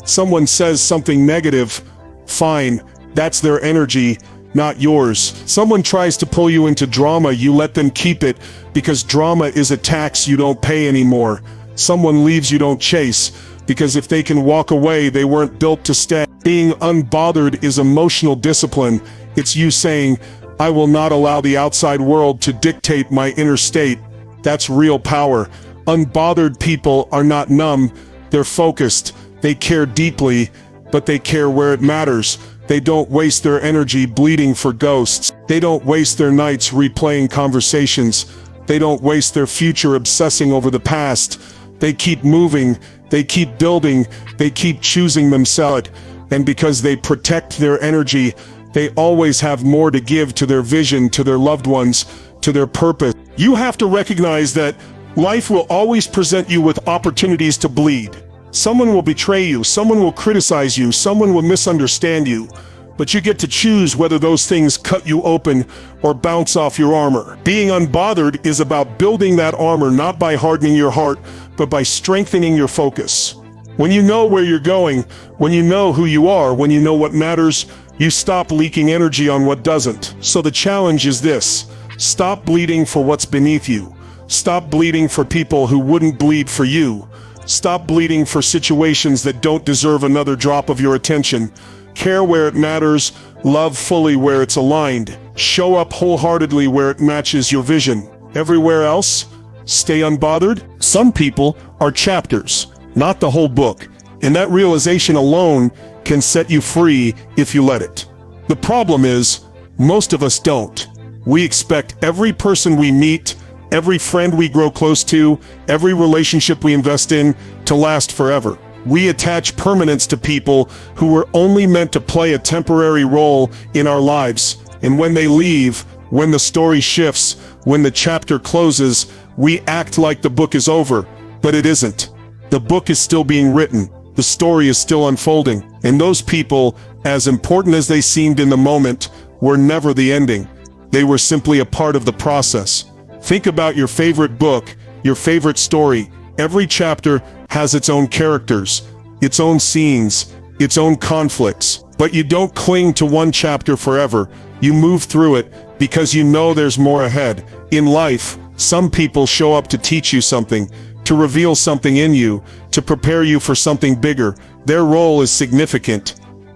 Someone says something negative, fine, that's their energy, not yours. Someone tries to pull you into drama, you let them keep it, because drama is a tax you don't pay anymore. Someone leaves, you don't chase, because if they can walk away, they weren't built to stay. Being unbothered is emotional discipline. It's you saying, I will not allow the outside world to dictate my inner state. That's real power. Unbothered people are not numb, they're focused. They care deeply, but they care where it matters. They don't waste their energy bleeding for ghosts. They don't waste their nights replaying conversations. They don't waste their future obsessing over the past. They keep moving, they keep building, they keep choosing themselves. And because they protect their energy, they always have more to give to their vision, to their loved ones, to their purpose. You have to recognize that life will always present you with opportunities to bleed. Someone will betray you, someone will criticize you, someone will misunderstand you. But you get to choose whether those things cut you open or bounce off your armor. Being unbothered is about building that armor not by hardening your heart, but by strengthening your focus. When you know where you're going, when you know who you are, when you know what matters, you stop leaking energy on what doesn't. So the challenge is this: stop bleeding for what's beneath you. Stop bleeding for people who wouldn't bleed for you. Stop bleeding for situations that don't deserve another drop of your attention. Care where it matters, love fully where it's aligned. Show up wholeheartedly where it matches your vision. Everywhere else, stay unbothered. Some people are chapters, not the whole book, and that realization alone can set you free if you let it. The problem is, most of us don't. We expect every person we meet, every friend we grow close to, every relationship we invest in to last forever. We attach permanence to people who were only meant to play a temporary role in our lives. And when they leave, when the story shifts, when the chapter closes, we act like the book is over, but it isn't. The book is still being written. The story is still unfolding. And those people, as important as they seemed in the moment, were never the ending. They were simply a part of the process. Think about your favorite book, your favorite story. Every chapter has its own characters, its own scenes, its own conflicts. But you don't cling to one chapter forever. You move through it because you know there's more ahead. In life, some people show up to teach you something, to reveal something in you, to prepare you for something bigger. Their role is significant,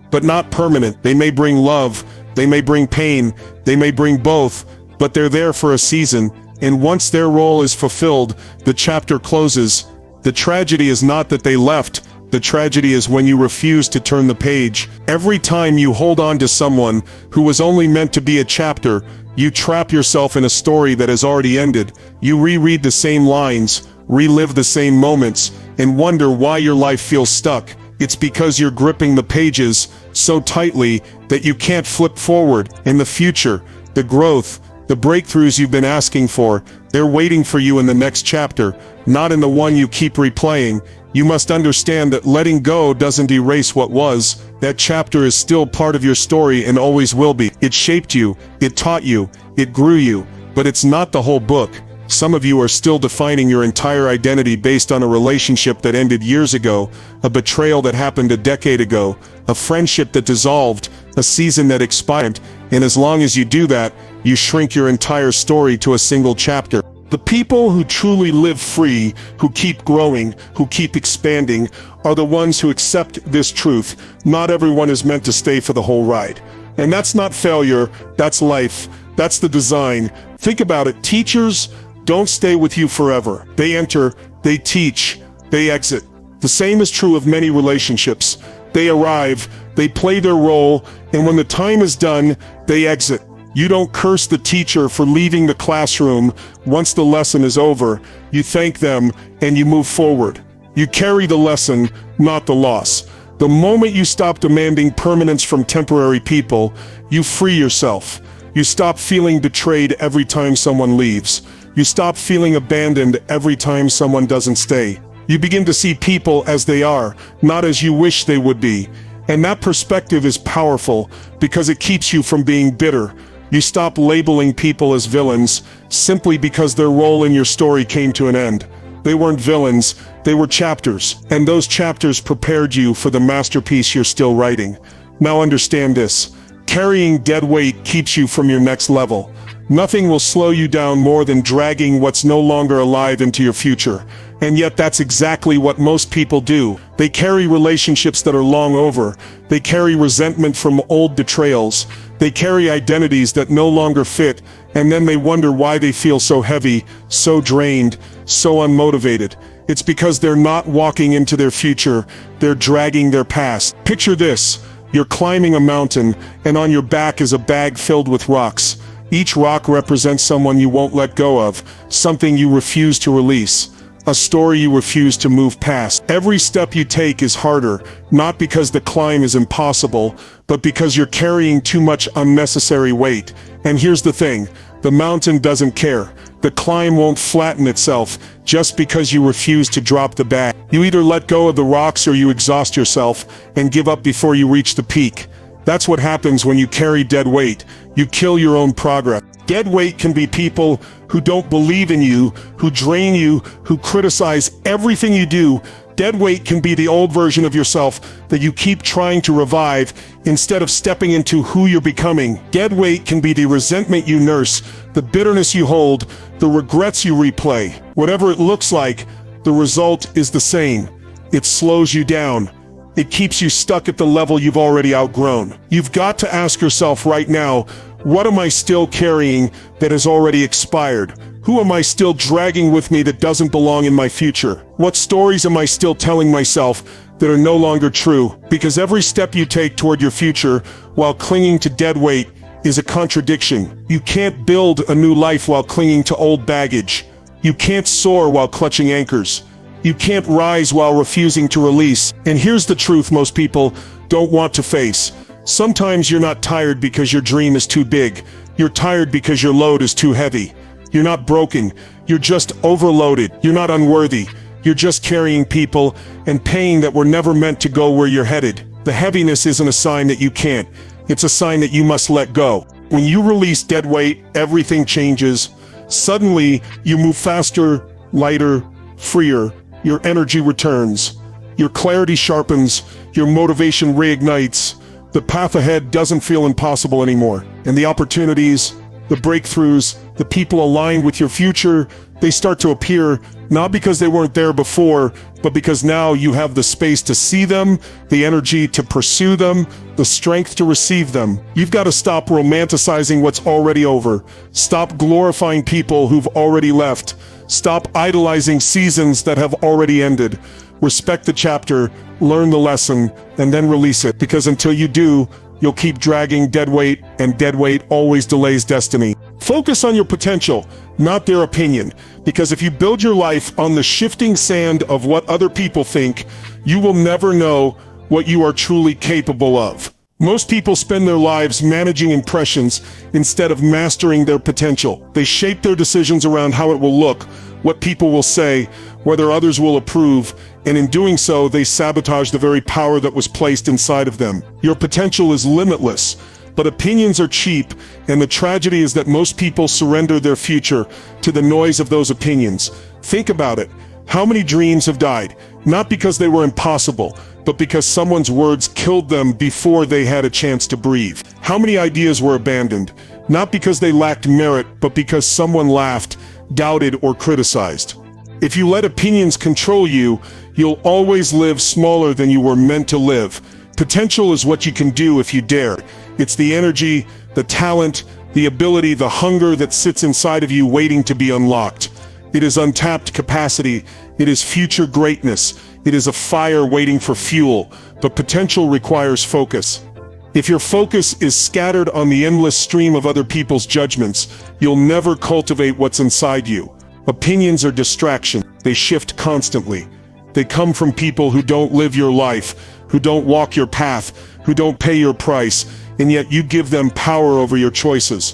but not permanent. They may bring love, they may bring pain, they may bring both, but they're there for a season. And once their role is fulfilled, the chapter closes. The tragedy is not that they left. The tragedy is when you refuse to turn the page. Every time you hold on to someone who was only meant to be a chapter, you trap yourself in a story that has already ended. You reread the same lines, relive the same moments, and wonder why your life feels stuck. It's because you're gripping the pages so tightly that you can't flip forward. In the future, the growth, the breakthroughs you've been asking for, they're waiting for you in the next chapter, not in the one you keep replaying. You must understand that letting go doesn't erase what was. That chapter is still part of your story and always will be. It shaped you, it taught you, it grew you, but it's not the whole book. Some of you are still defining your entire identity based on a relationship that ended years ago, a betrayal that happened a decade ago, a friendship that dissolved, a season that expired, and as long as you do that, you shrink your entire story to a single chapter. The people who truly live free, who keep growing, who keep expanding, are the ones who accept this truth. Not everyone is meant to stay for the whole ride. And that's not failure, that's life, that's the design. Think about it, teachers don't stay with you forever. They enter, they teach, they exit. The same is true of many relationships. They arrive, they play their role, and when the time is done, they exit. You don't curse the teacher for leaving the classroom once the lesson is over. You thank them and you move forward. You carry the lesson, not the loss. The moment you stop demanding permanence from temporary people, you free yourself. You stop feeling betrayed every time someone leaves. You stop feeling abandoned every time someone doesn't stay. You begin to see people as they are, not as you wish they would be. And that perspective is powerful because it keeps you from being bitter. You stop labeling people as villains simply because their role in your story came to an end. They weren't villains, they were chapters, and those chapters prepared you for the masterpiece you're still writing. Now understand this: carrying dead weight keeps you from your next level. Nothing will slow you down more than dragging what's no longer alive into your future. And yet that's exactly what most people do. They carry relationships that are long over. They carry resentment from old betrayals. They carry identities that no longer fit, and then they wonder why they feel so heavy, so drained, so unmotivated. It's because they're not walking into their future, they're dragging their past. Picture this, you're climbing a mountain, and on your back is a bag filled with rocks. Each rock represents someone you won't let go of, something you refuse to release, a story you refuse to move past. Every step you take is harder, not because the climb is impossible, but because you're carrying too much unnecessary weight. And here's the thing, the mountain doesn't care. The climb won't flatten itself just because you refuse to drop the bag. You either let go of the rocks or you exhaust yourself and give up before you reach the peak. That's what happens when you carry dead weight. You kill your own progress. Dead weight can be people who don't believe in you, who drain you, who criticize everything you do. Dead weight can be the old version of yourself that you keep trying to revive instead of stepping into who you're becoming. Dead weight can be the resentment you nurse, the bitterness you hold, the regrets you replay. Whatever it looks like, the result is the same. It slows you down. It keeps you stuck at the level you've already outgrown. You've got to ask yourself right now, what am I still carrying that has already expired? Who am I still dragging with me that doesn't belong in my future? What stories am I still telling myself that are no longer true? Because every step you take toward your future while clinging to dead weight is a contradiction. You can't build a new life while clinging to old baggage. You can't soar while clutching anchors. You can't rise while refusing to release. And here's the truth most people don't want to face. Sometimes you're not tired because your dream is too big. You're tired because your load is too heavy. You're not broken. You're just overloaded. You're not unworthy. You're just carrying people and pain that were never meant to go where you're headed. The heaviness isn't a sign that you can't. It's a sign that you must let go. When you release dead weight, everything changes. Suddenly, you move faster, lighter, freer. Your energy returns. Your clarity sharpens. Your motivation reignites. The path ahead doesn't feel impossible anymore. And the opportunities, the breakthroughs, the people aligned with your future, they start to appear not because they weren't there before, but because now you have the space to see them, the energy to pursue them, the strength to receive them. You've got to stop romanticizing what's already over. Stop glorifying people who've already left. Stop idolizing seasons that have already ended. Respect the chapter, learn the lesson, and then release it. Because until you do, you'll keep dragging dead weight, and dead weight always delays destiny. Focus on your potential, not their opinion. Because if you build your life on the shifting sand of what other people think, you will never know what you are truly capable of. Most people spend their lives managing impressions instead of mastering their potential. They shape their decisions around how it will look, what people will say, whether others will approve, and in doing so, they sabotage the very power that was placed inside of them. Your potential is limitless, but opinions are cheap, and the tragedy is that most people surrender their future to the noise of those opinions. Think about it. How many dreams have died? Not because they were impossible, but because someone's words killed them before they had a chance to breathe. How many ideas were abandoned? Not because they lacked merit, but because someone laughed, doubted, or criticized. If you let opinions control you, you'll always live smaller than you were meant to live. Potential is what you can do if you dare. It's the energy, the talent, the ability, the hunger that sits inside of you waiting to be unlocked. It is untapped capacity. It is future greatness. It is a fire waiting for fuel, but potential requires focus. If your focus is scattered on the endless stream of other people's judgments, you'll never cultivate what's inside you. Opinions are distraction. They shift constantly. They come from people who don't live your life, who don't walk your path, who don't pay your price, and yet you give them power over your choices.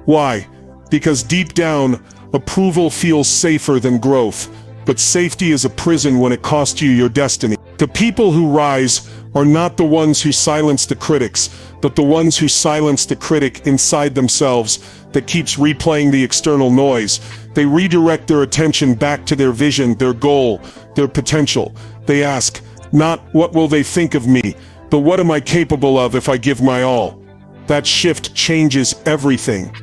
Why? Because deep down, approval feels safer than growth, but safety is a prison when it costs you your destiny. The people who rise are not the ones who silence the critics, but the ones who silence the critic inside themselves that keeps replaying the external noise. They redirect their attention back to their vision, their goal, their potential. They ask, not what will they think of me, but what am I capable of if I give my all? That shift changes everything.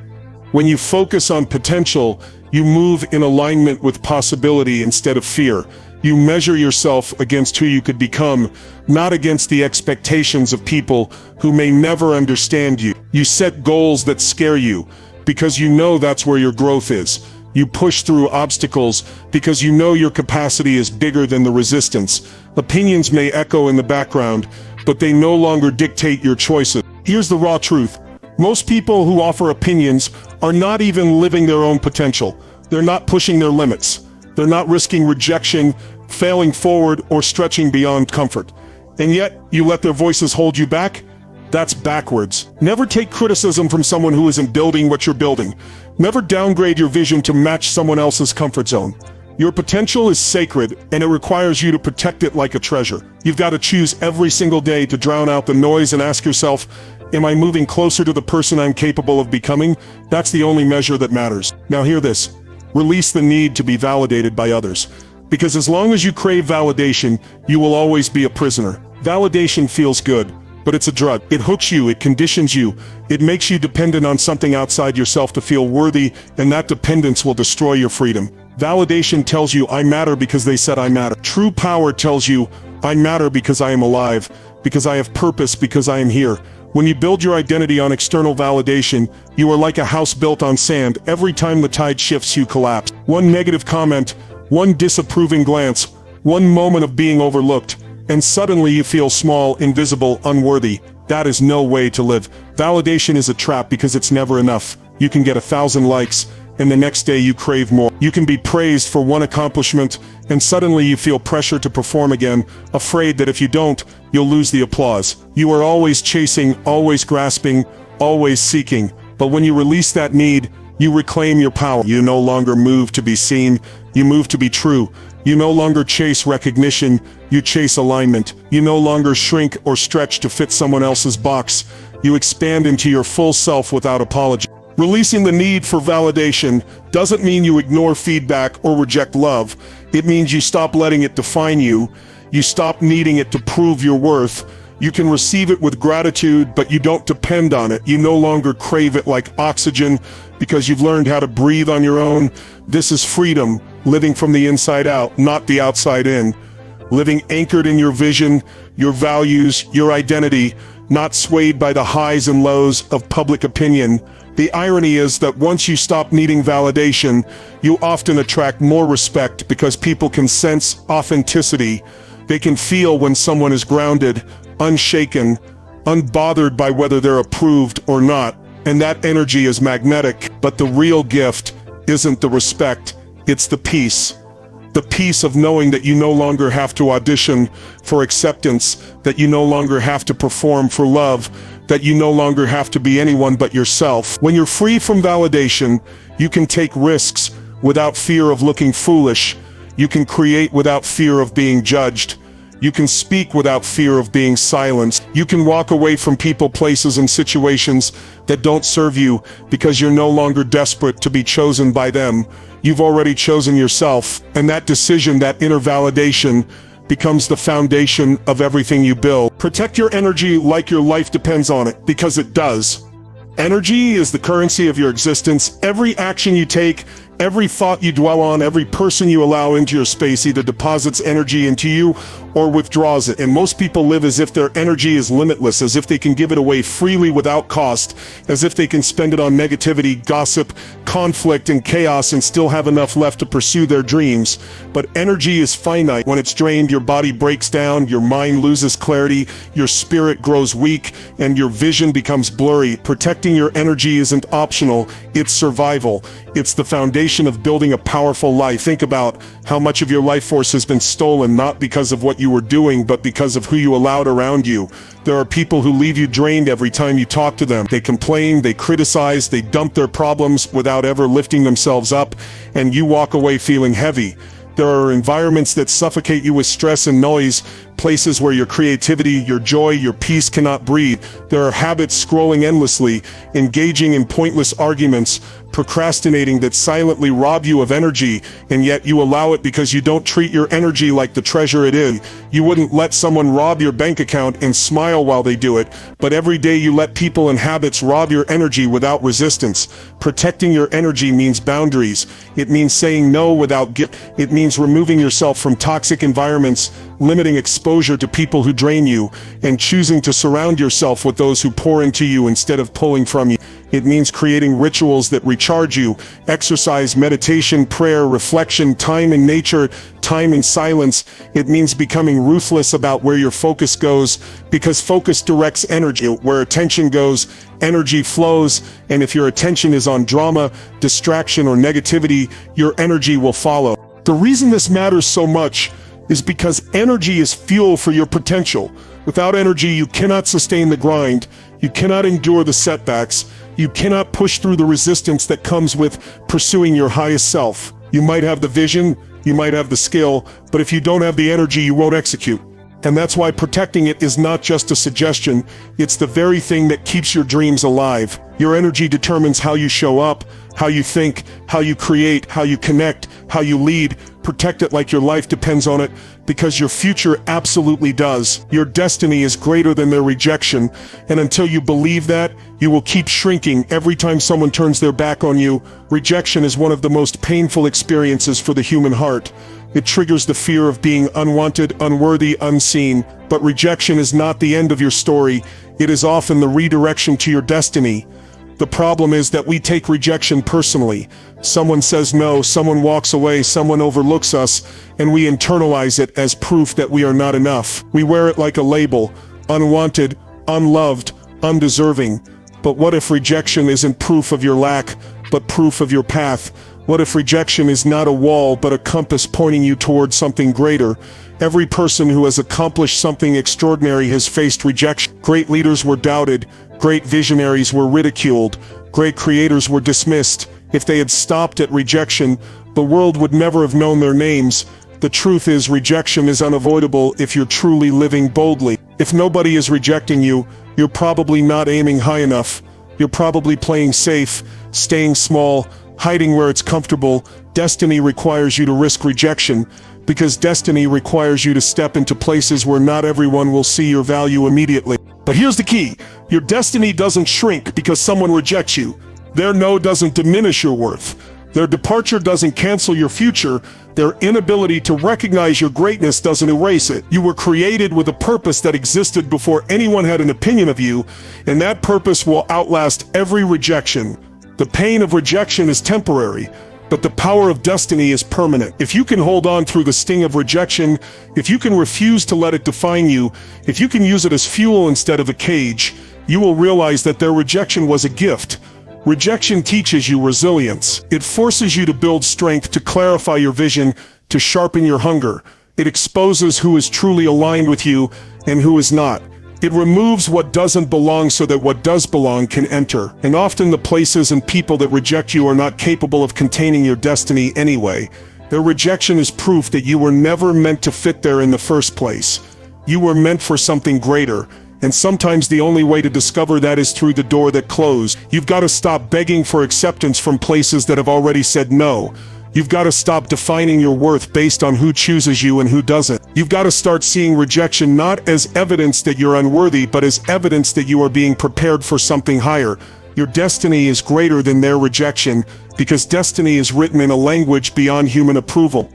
When you focus on potential, You move in alignment with possibility instead of fear. You measure yourself against who you could become, not against the expectations of people who may never understand you. You set goals that scare you, because you know that's where your growth is. You push through obstacles because you know your capacity is bigger than the resistance. Opinions may echo in the background, but they no longer dictate your choices. Here's the raw truth. Most people who offer opinions are not even living their own potential. They're not pushing their limits. They're not risking rejection, failing forward, or stretching beyond comfort. And yet, you let their voices hold you back? That's backwards. Never take criticism from someone who isn't building what you're building. Never downgrade your vision to match someone else's comfort zone. Your potential is sacred, and it requires you to protect it like a treasure. You've got to choose every single day to drown out the noise and ask yourself, am I moving closer to the person I'm capable of becoming? That's the only measure that matters. Now hear this. Release the need to be validated by others. Because as long as you crave validation, you will always be a prisoner. Validation feels good, but it's a drug. It hooks you, it conditions you, it makes you dependent on something outside yourself to feel worthy, and that dependence will destroy your freedom. Validation tells you, I matter because they said I matter. True power tells you, I matter because I am alive, because I have purpose, because I am here. When you build your identity on external validation, you are like a house built on sand. Every time the tide shifts, you collapse. One negative comment, one disapproving glance, one moment of being overlooked, and suddenly you feel small, invisible, unworthy. That is no way to live. Validation is a trap because it's never enough. You can get 1,000 likes, and the next day you crave more. You can be praised for one accomplishment, and suddenly you feel pressure to perform again, afraid that if you don't, you'll lose the applause. You are always chasing, always grasping, always seeking. But when you release that need, you reclaim your power. You no longer move to be seen, you move to be true. You no longer chase recognition, you chase alignment. You no longer shrink or stretch to fit someone else's box. You expand into your full self without apology. Releasing the need for validation doesn't mean you ignore feedback or reject love. It means you stop letting it define you. You stop needing it to prove your worth. You can receive it with gratitude, but you don't depend on it. You no longer crave it like oxygen because you've learned how to breathe on your own. This is freedom, living from the inside out, not the outside in. Living anchored in your vision, your values, your identity, not swayed by the highs and lows of public opinion. The irony is that once you stop needing validation, you often attract more respect because people can sense authenticity. They can feel when someone is grounded, unshaken, unbothered by whether they're approved or not, and that energy is magnetic. But the real gift isn't the respect, it's the peace. The peace of knowing that you no longer have to audition for acceptance, that you no longer have to perform for love, that you no longer have to be anyone but yourself. When you're free from validation, you can take risks without fear of looking foolish. You can create without fear of being judged. You can speak without fear of being silenced. You can walk away from people, places, and situations that don't serve you because you're no longer desperate to be chosen by them. You've already chosen yourself, and that decision, that inner validation, becomes the foundation of everything you build. Protect your energy like your life depends on it, because it does. Energy is the currency of your existence. Every action you take, every thought you dwell on, every person you allow into your space either deposits energy into you or withdraws it. And most people live as if their energy is limitless, as if they can give it away freely without cost, as if they can spend it on negativity, gossip, conflict, and chaos and still have enough left to pursue their dreams. But energy is finite. When it's drained, your body breaks down, your mind loses clarity, your spirit grows weak, and your vision becomes blurry. Protecting your energy isn't optional, it's survival. It's the foundation of building a powerful life. Think about how much of your life force has been stolen, not because of what you were doing, but because of who you allowed around you. There are people who leave you drained every time you talk to them. They complain, they criticize, they dump their problems without ever lifting themselves up, and you walk away feeling heavy. There are environments that suffocate you with stress and noise places where your creativity, your joy, your peace cannot breathe. There are habits scrolling endlessly, engaging in pointless arguments, procrastinating that silently rob you of energy, and yet you allow it because you don't treat your energy like the treasure it is. You wouldn't let someone rob your bank account and smile while they do it, but every day you let people and habits rob your energy without resistance. Protecting your energy means boundaries. It means saying no without guilt. It means removing yourself from toxic environments, limiting exposure to people who drain you, and choosing to surround yourself with those who pour into you instead of pulling from you. It means creating rituals that recharge you, exercise, meditation, prayer, reflection, time in nature, time in silence. It means becoming ruthless about where your focus goes, because focus directs energy. Where attention goes, energy flows, and if your attention is on drama, distraction, or negativity, your energy will follow. The reason this matters so much is because energy is fuel for your potential. Without energy, you cannot sustain the grind, you cannot endure the setbacks, you cannot push through the resistance that comes with pursuing your highest self. You might have the vision, you might have the skill, but if you don't have the energy, you won't execute. And that's why protecting it is not just a suggestion, it's the very thing that keeps your dreams alive. Your energy determines how you show up, how you think, how you create, how you connect, how you lead. Protect it like your life depends on it, because your future absolutely does. Your destiny is greater than their rejection, and until you believe that, you will keep shrinking every time someone turns their back on you. Rejection is one of the most painful experiences for the human heart. It triggers the fear of being unwanted, unworthy, unseen. But rejection is not the end of your story. It is often the redirection to your destiny. The problem is that we take rejection personally. Someone says no, someone walks away, someone overlooks us, and we internalize it as proof that we are not enough. We wear it like a label: unwanted, unloved, undeserving. But what if rejection isn't proof of your lack, but proof of your path? What if rejection is not a wall, but a compass pointing you towards something greater? Every person who has accomplished something extraordinary has faced rejection. Great leaders were doubted. Great visionaries were ridiculed. Great creators were dismissed. If they had stopped at rejection, the world would never have known their names. The truth is, rejection is unavoidable if you're truly living boldly. If nobody is rejecting you, you're probably not aiming high enough. You're probably playing safe, staying small, hiding where it's comfortable. Destiny requires you to risk rejection, because destiny requires you to step into places where not everyone will see your value immediately. But here's the key: your destiny doesn't shrink because someone rejects you. Their no doesn't diminish your worth. Their departure doesn't cancel your future. Their inability to recognize your greatness doesn't erase it. You were created with a purpose that existed before anyone had an opinion of you, and that purpose will outlast every rejection. The pain of rejection is temporary, but the power of destiny is permanent. If you can hold on through the sting of rejection, if you can refuse to let it define you, if you can use it as fuel instead of a cage, you will realize that their rejection was a gift. Rejection teaches you resilience. It forces you to build strength, to clarify your vision, to sharpen your hunger. It exposes who is truly aligned with you and who is not. It removes what doesn't belong so that what does belong can enter. And often the places and people that reject you are not capable of containing your destiny anyway. Their rejection is proof that you were never meant to fit there in the first place. You were meant for something greater. And sometimes the only way to discover that is through the door that closed. You've got to stop begging for acceptance from places that have already said no. You've got to stop defining your worth based on who chooses you and who doesn't. You've got to start seeing rejection not as evidence that you're unworthy, but as evidence that you are being prepared for something higher. Your destiny is greater than their rejection, because destiny is written in a language beyond human approval.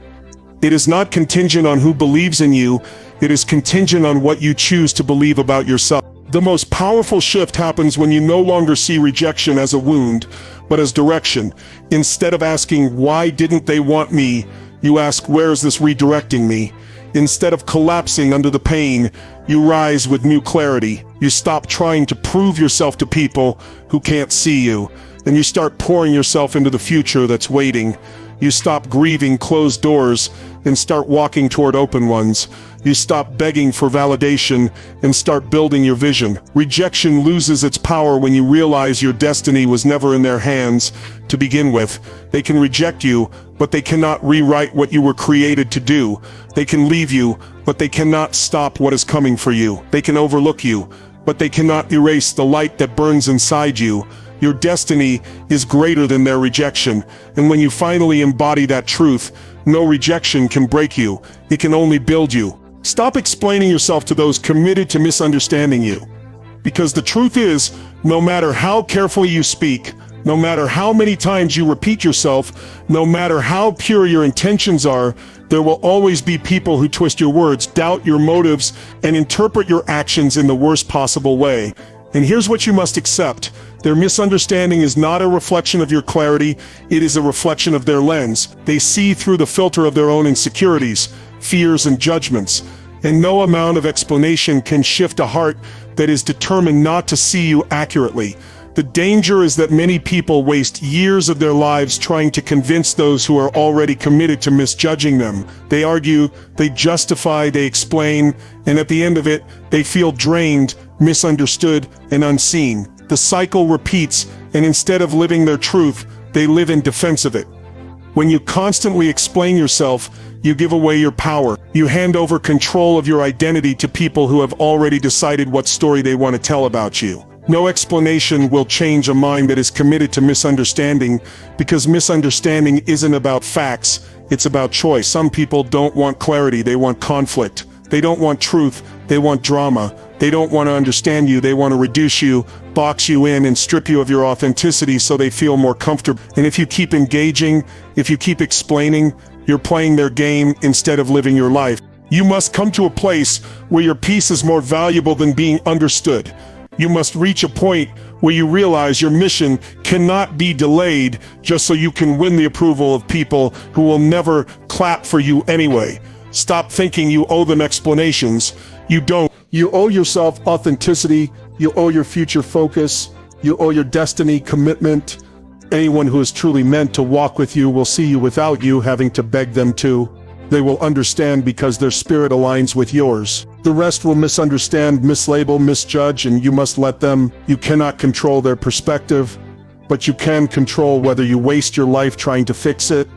It is not contingent on who believes in you, it is contingent on what you choose to believe about yourself. The most powerful shift happens when you no longer see rejection as a wound, but as direction. Instead of asking, why didn't they want me, you ask, where is this redirecting me? Instead of collapsing under the pain, you rise with new clarity. You stop trying to prove yourself to people who can't see you, and you start pouring yourself into the future that's waiting. You stop grieving closed doors and start walking toward open ones. you stop begging for validation and start building your vision. Rejection loses its power when you realize your destiny was never in their hands to begin with. They can reject you, but they cannot rewrite what you were created to do. They can leave you, but they cannot stop what is coming for you. They can overlook you, but they cannot erase the light that burns inside you. Your destiny is greater than their rejection, and when you finally embody that truth, no rejection can break you. It can only build you. Stop explaining yourself to those committed to misunderstanding you. Because the truth is, no matter how carefully you speak, no matter how many times you repeat yourself, no matter how pure your intentions are, there will always be people who twist your words, doubt your motives, and interpret your actions in the worst possible way. And here's what you must accept. Their misunderstanding is not a reflection of your clarity, it is a reflection of their lens. They see through the filter of their own insecurities, fears, and judgments. And no amount of explanation can shift a heart that is determined not to see you accurately. The danger is that many people waste years of their lives trying to convince those who are already committed to misjudging them. They argue, they justify, they explain, and at the end of it, they feel drained, misunderstood, and unseen. The cycle repeats, and instead of living their truth, they live in defense of it. When you constantly explain yourself, you give away your power. You hand over control of your identity to people who have already decided what story they want to tell about you. No explanation will change a mind that is committed to misunderstanding, because misunderstanding isn't about facts, it's about choice. Some people don't want clarity, they want conflict. They don't want truth, they want drama. They don't want to understand you, they want to reduce you, box you in, and strip you of your authenticity so they feel more comfortable. And if you keep engaging, if you keep explaining, you're playing their game instead of living your life. You must come to a place where your peace is more valuable than being understood. You must reach a point where you realize your mission cannot be delayed just so you can win the approval of people who will never clap for you anyway. Stop thinking you owe them explanations. You don't. You owe yourself authenticity. You owe your future focus. You owe your destiny commitment. Anyone who is truly meant to walk with you will see you without you having to beg them to. They will understand because their spirit aligns with yours. The rest will misunderstand, mislabel, misjudge, and you must let them. You cannot control their perspective, but you can control whether you waste your life trying to fix it.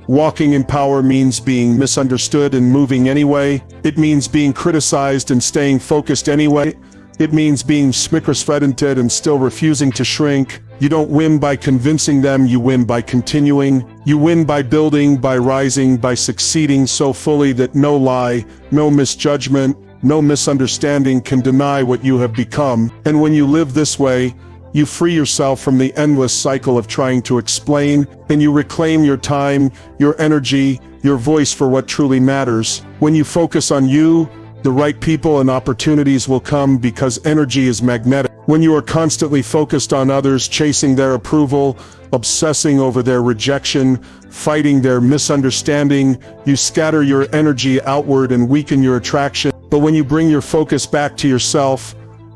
Walking in power means being misunderstood and moving anyway. It means being criticized and staying focused anyway. It means being smickersfredented and still refusing to shrink. You don't win by convincing them, you win by continuing. You win by building, by rising, by succeeding so fully that no lie, no misjudgment, no misunderstanding can deny what you have become. And when you live this way, you free yourself from the endless cycle of trying to explain, and you reclaim your time, your energy, your voice for what truly matters. When you focus on you, the right people and opportunities will come because energy is magnetic. When you are constantly focused on others, chasing their approval, obsessing over their rejection, fighting their misunderstanding, you scatter your energy outward and weaken your attraction. But when you bring your focus back to yourself,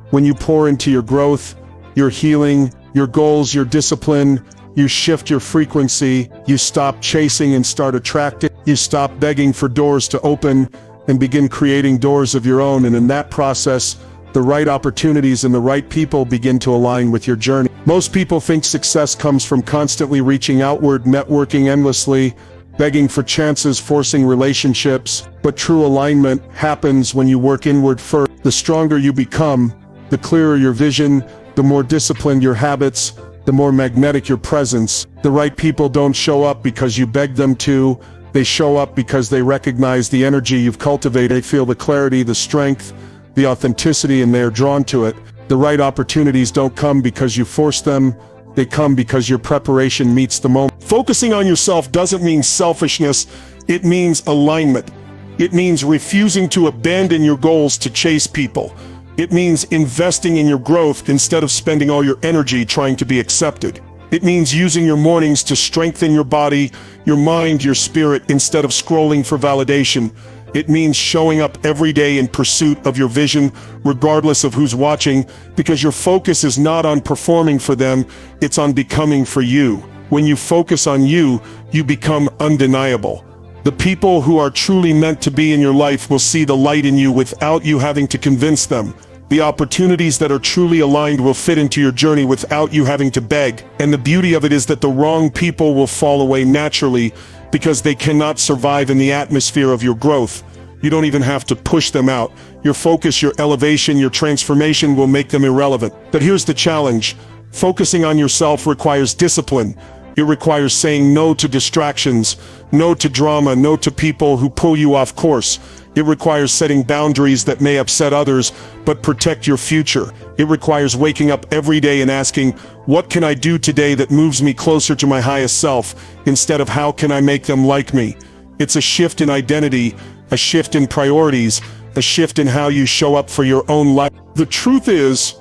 when you pour into your growth, your healing, your goals, your discipline, you shift your frequency, you stop chasing and start attracting, you stop begging for doors to open and begin creating doors of your own, and in that process, the right opportunities and the right people begin to align with your journey. Most people think success comes from constantly reaching outward, networking endlessly, begging for chances, forcing relationships, but true alignment happens when you work inward first. The stronger you become, the clearer your vision, the more disciplined your habits, the more magnetic your presence. The right people don't show up because you beg them to. They show up because they recognize the energy you've cultivated. They feel the clarity, the strength, the authenticity, and they are drawn to it. The right opportunities don't come because you force them. They come because your preparation meets the moment. Focusing on yourself doesn't mean selfishness. It means alignment. It means refusing to abandon your goals to chase people. It means investing in your growth instead of spending all your energy trying to be accepted. It means using your mornings to strengthen your body, your mind, your spirit, instead of scrolling for validation. It means showing up every day in pursuit of your vision, regardless of who's watching, because your focus is not on performing for them, it's on becoming for you. When you focus on you, you become undeniable. The people who are truly meant to be in your life will see the light in you without you having to convince them. The opportunities that are truly aligned will fit into your journey without you having to beg. And the beauty of it is that the wrong people will fall away naturally because they cannot survive in the atmosphere of your growth. You don't even have to push them out. Your focus, your elevation, your transformation will make them irrelevant. But here's the challenge. Focusing on yourself requires discipline. It requires saying no to distractions, no to drama, no to people who pull you off course. It requires setting boundaries that may upset others, but protect your future. It requires waking up every day and asking, what can I do today that moves me closer to my highest self, instead of how can I make them like me? It's a shift in identity, a shift in priorities, a shift in how you show up for your own life. The truth is,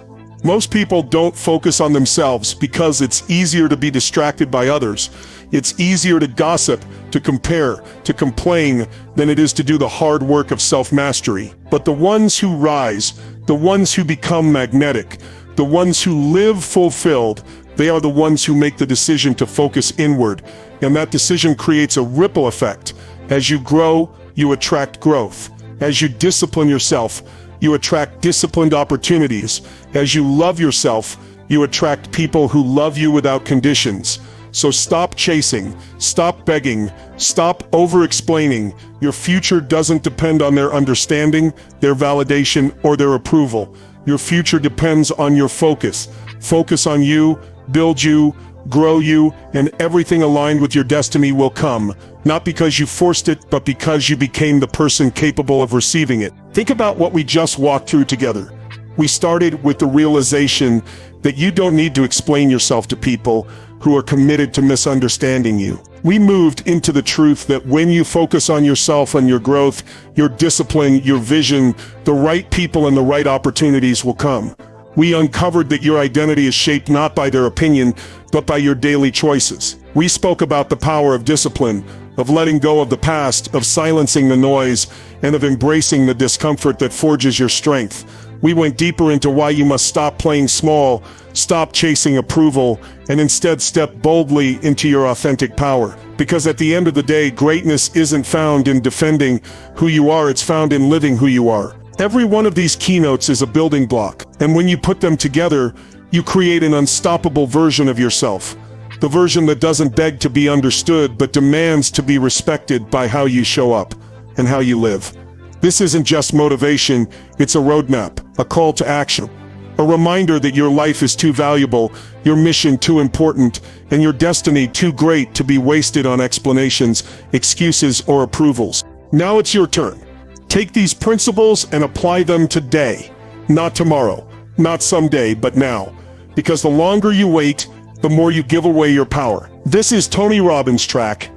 most people don't focus on themselves because it's easier to be distracted by others. It's easier to gossip, to compare, to complain than it is to do the hard work of self-mastery. But the ones who rise, the ones who become magnetic, the ones who live fulfilled, they are the ones who make the decision to focus inward. And that decision creates a ripple effect. As you grow, you attract growth. As you discipline yourself, you attract disciplined opportunities. As you love yourself, you attract people who love you without conditions. So stop chasing, stop begging, stop over-explaining. Your future doesn't depend on their understanding, their validation, or their approval. Your future depends on your focus. Focus on you, build you, grow you, and everything aligned with your destiny will come. Not because you forced it, but because you became the person capable of receiving it. Think about what we just walked through together. We started with the realization that you don't need to explain yourself to people who are committed to misunderstanding you. We moved into the truth that when you focus on yourself and your growth, your discipline, your vision, the right people and the right opportunities will come. We uncovered that your identity is shaped not by their opinion, but by your daily choices. We spoke about the power of discipline, of letting go of the past, of silencing the noise, and of embracing the discomfort that forges your strength. We went deeper into why you must stop playing small, stop chasing approval, and instead step boldly into your authentic power. Because at the end of the day, greatness isn't found in defending who you are, it's found in living who you are. Every one of these keynotes is a building block, and when you put them together, you create an unstoppable version of yourself. The version that doesn't beg to be understood, but demands to be respected by how you show up and how you live. This isn't just motivation, it's a roadmap, a call to action. A reminder that your life is too valuable, your mission too important, and your destiny too great to be wasted on explanations, excuses, or approvals. Now it's your turn. Take these principles and apply them today. Not tomorrow, not someday, but now. Because the longer you wait, the more you give away your power. This is Tony Robbins' track,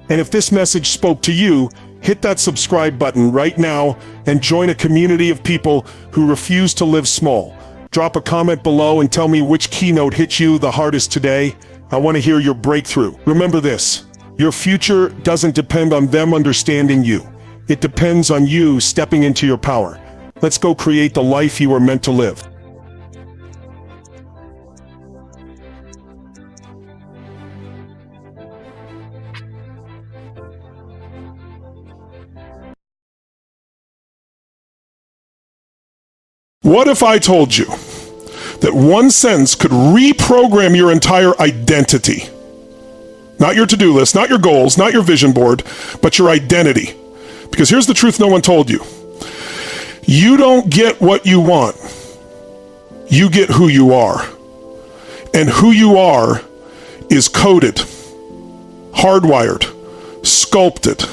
and if this message spoke to you, hit that subscribe button right now and join a community of people who refuse to live small. Drop a comment below and tell me which keynote hit you the hardest today. I want to hear your breakthrough. Remember this, your future doesn't depend on them understanding you. It depends on you stepping into your power. Let's go create the life you are meant to live. What if I told you that one sentence could reprogram your entire identity? Not your to-do list, not your goals, not your vision board, but your identity. Because here's the truth no one told you. You don't get what you want. You get who you are. And who you are is coded, hardwired, sculpted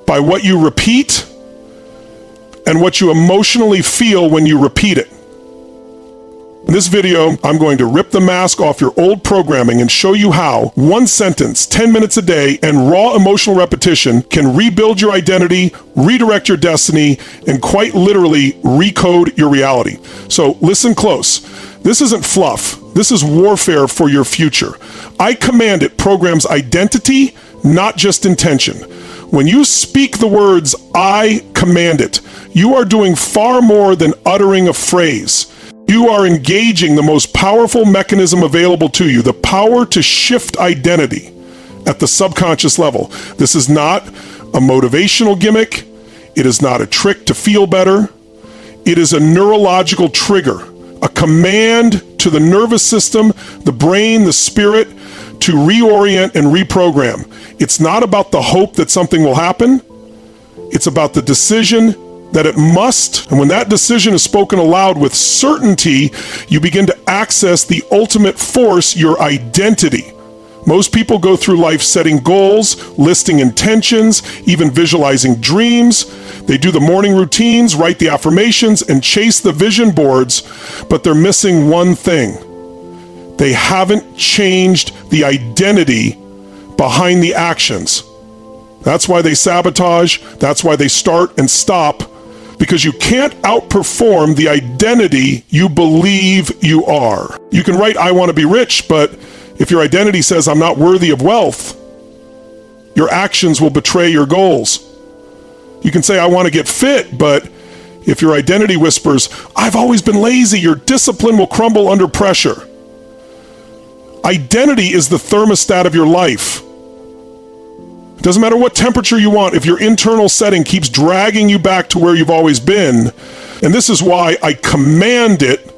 by what you repeat and what you emotionally feel when you repeat it. In this video, I'm going to rip the mask off your old programming and show you how one sentence, 10 minutes a day, and raw emotional repetition can rebuild your identity, redirect your destiny, and quite literally recode your reality. So listen close. This isn't fluff. This is warfare for your future. I Command It programs identity, not just intention. When you speak the words, I command it, you are doing far more than uttering a phrase. You are engaging the most powerful mechanism available to you, the power to shift identity. at the subconscious level. This is not a motivational gimmick. It is not a trick to feel better. It is a neurological trigger, a command to the nervous system, the brain, the spirit, to reorient and reprogram. It's not about the hope that something will happen. It's about the decision that it must. And when that decision is spoken aloud with certainty, you begin to access the ultimate force, your identity. Most people go through life setting goals, listing intentions, even visualizing dreams. They do the morning routines, write the affirmations, and chase the vision boards, but they're missing one thing. They haven't changed the identity behind the actions. That's why they sabotage. That's why they start and stop, because you can't outperform the identity you believe you are. You can write, I want to be rich, but if your identity says, I'm not worthy of wealth, your actions will betray your goals. You can say, I want to get fit, but if your identity whispers, I've always been lazy, your discipline will crumble under pressure. Identity is the thermostat of your life. It doesn't matter what temperature you want, if your internal setting keeps dragging you back to where you've always been. And this is why I command it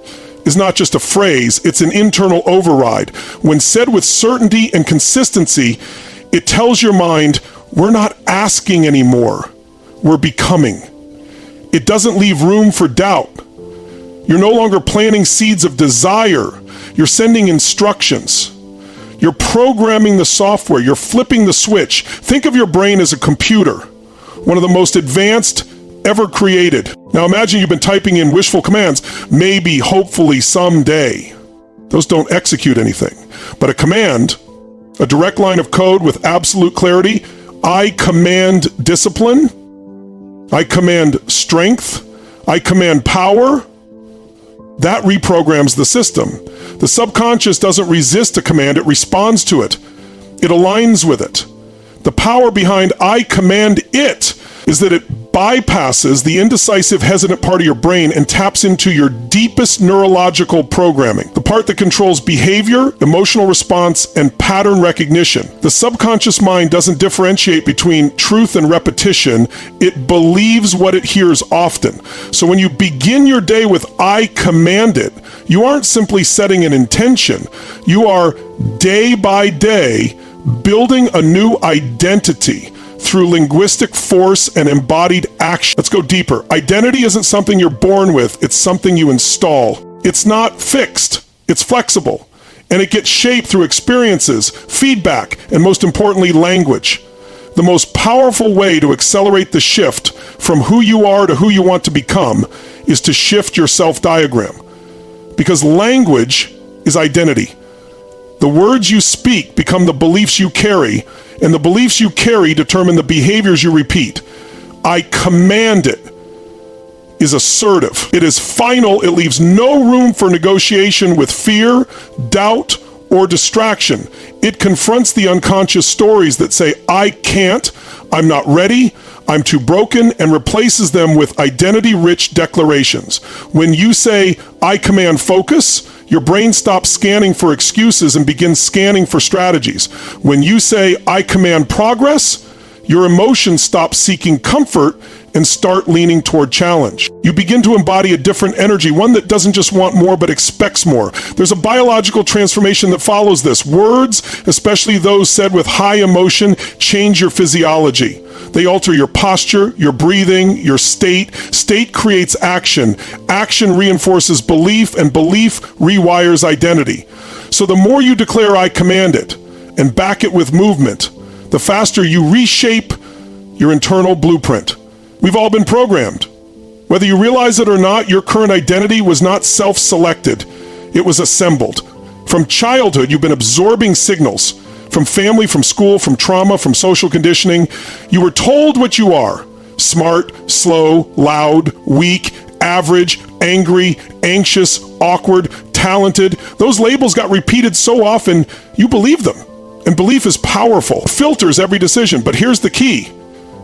is not just a phrase, it's an internal override. When said with certainty and consistency, it tells your mind, we're not asking anymore, we're becoming. It doesn't leave room for doubt. You're no longer planting seeds of desire, you're sending instructions. You're programming the software, you're flipping the switch. Think of your brain as a computer, one of the most advanced ever created. Now imagine you've been typing in wishful commands, maybe, hopefully, someday. Those don't execute anything. But a command, a direct line of code with absolute clarity, I command discipline, I command strength, I command power, that reprograms the system. The subconscious doesn't resist a command, it responds to it. It aligns with it. The power behind I command it is that it bypasses the indecisive, hesitant part of your brain and taps into your deepest neurological programming, the part that controls behavior, emotional response, and pattern recognition. The subconscious mind doesn't differentiate between truth and repetition. It believes what it hears often. So when you begin your day with I command it, you aren't simply setting an intention. You are day by day building a new identity through linguistic force and embodied action. Let's go deeper. Identity isn't something you're born with, it's something you install. It's not fixed, it's flexible, and it gets shaped through experiences, feedback, and most importantly, language. The most powerful way to accelerate the shift from who you are to who you want to become is to shift your self-diagram. Because language is identity. The words you speak become the beliefs you carry, and the beliefs you carry determine the behaviors you repeat. I command it is assertive. It is final. It leaves no room for negotiation with fear, doubt, or distraction. It confronts the unconscious stories that say, I can't, I'm not ready, I'm too broken, and replaces them with identity-rich declarations. When you say, I command focus, your brain stops scanning for excuses and begins scanning for strategies. When you say, I command progress, your emotions stop seeking comfort and start leaning toward challenge. You begin to embody a different energy, one that doesn't just want more but expects more. There's a biological transformation that follows this. Words, especially those said with high emotion, change your physiology. They alter your posture, your breathing, your state. State creates action. Action reinforces belief, and belief rewires identity. So the more you declare I command it and back it with movement, the faster you reshape your internal blueprint. We've all been programmed. Whether you realize it or not, your current identity was not self-selected. It was assembled. From childhood, you've been absorbing signals from family, from school, from trauma, from social conditioning. You were told what you are: smart, slow, loud, weak, average, angry, anxious, awkward, talented. Those labels got repeated so often, you believe them. And belief is powerful. It filters every decision. But here's the key.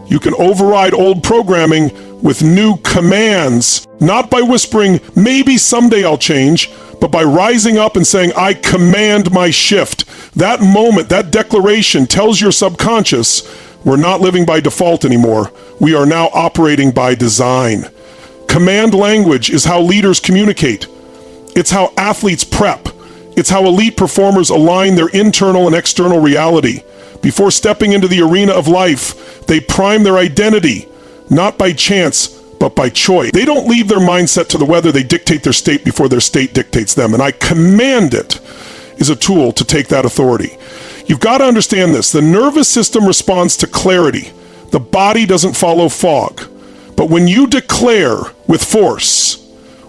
You can override old programming with new commands, not by whispering, maybe someday I'll change, but by rising up and saying, I command my shift. That moment, that declaration tells your subconscious, we're not living by default anymore. We are now operating by design. Command language is how leaders communicate. It's how athletes prep. It's how elite performers align their internal and external reality. Before stepping into the arena of life, they prime their identity, not by chance, but by choice. They don't leave their mindset to the weather, they dictate their state before their state dictates them. And I command it is a tool to take that authority. You've got to understand this. The nervous system responds to clarity. The body doesn't follow fog. But when you declare with force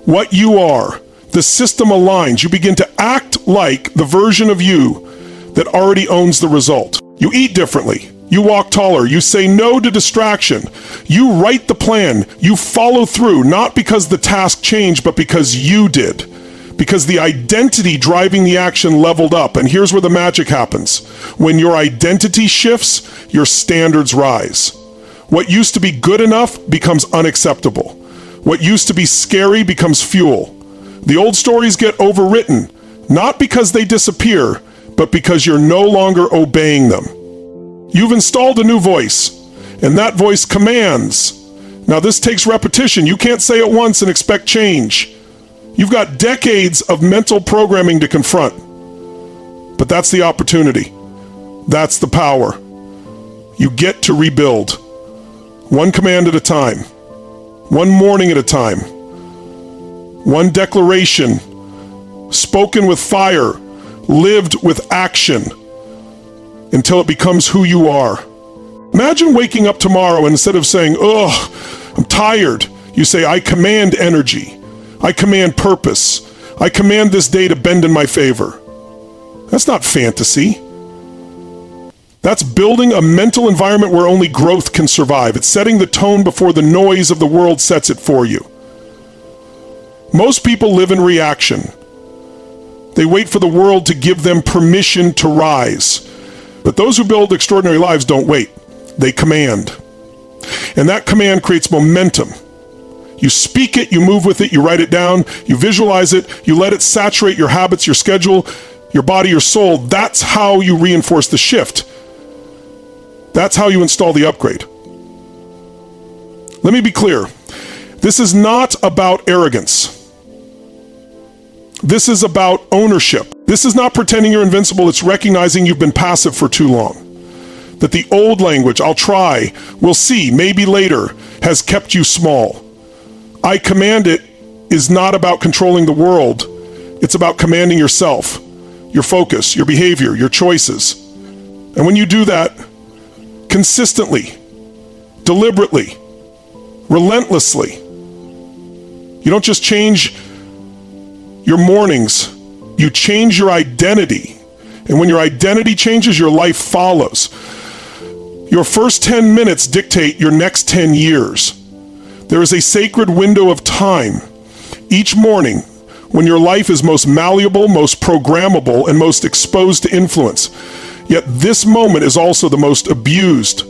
what you are, the system aligns. You begin to act like the version of you that already owns the result. You eat differently. You walk taller. You say no to distraction. You write the plan. You follow through, not because the task changed, but because you did. Because the identity driving the action leveled up. And here's where the magic happens. When your identity shifts, your standards rise. What used to be good enough becomes unacceptable. What used to be scary becomes fuel. The old stories get overwritten, not because they disappear, but because you're no longer obeying them. You've installed a new voice, and that voice commands. Now this takes repetition. You can't say it once and expect change. You've got decades of mental programming to confront. But that's the opportunity. That's the power. You get to rebuild. One command at a time. One morning at a time. One declaration. Spoken with fire. Lived with action. Until it becomes who you are. Imagine waking up tomorrow and instead of saying, "Ugh, I'm tired," you say, "I command energy. I command purpose. I command this day to bend in my favor." That's not fantasy. That's building a mental environment where only growth can survive. It's setting the tone before the noise of the world sets it for you. Most people live in reaction. They wait for the world to give them permission to rise. But those who build extraordinary lives don't wait. They command. And that command creates momentum. You speak it, you move with it, you write it down, you visualize it, you let it saturate your habits, your schedule, your body, your soul. That's how you reinforce the shift. That's how you install the upgrade. Let me be clear. This is not about arrogance. This is about ownership. This is not pretending you're invincible. It's recognizing you've been passive for too long. That the old language, "I'll try, we'll see, maybe later," has kept you small. "I command it" is not about controlling the world. It's about commanding yourself, your focus, your behavior, your choices. And when you do that consistently, deliberately, relentlessly, you don't just change your mornings, you change your identity. And when your identity changes, your life follows. Your first 10 minutes dictate your next 10 years. There is a sacred window of time each morning when your life is most malleable, most programmable, and most exposed to influence. Yet this moment is also the most abused,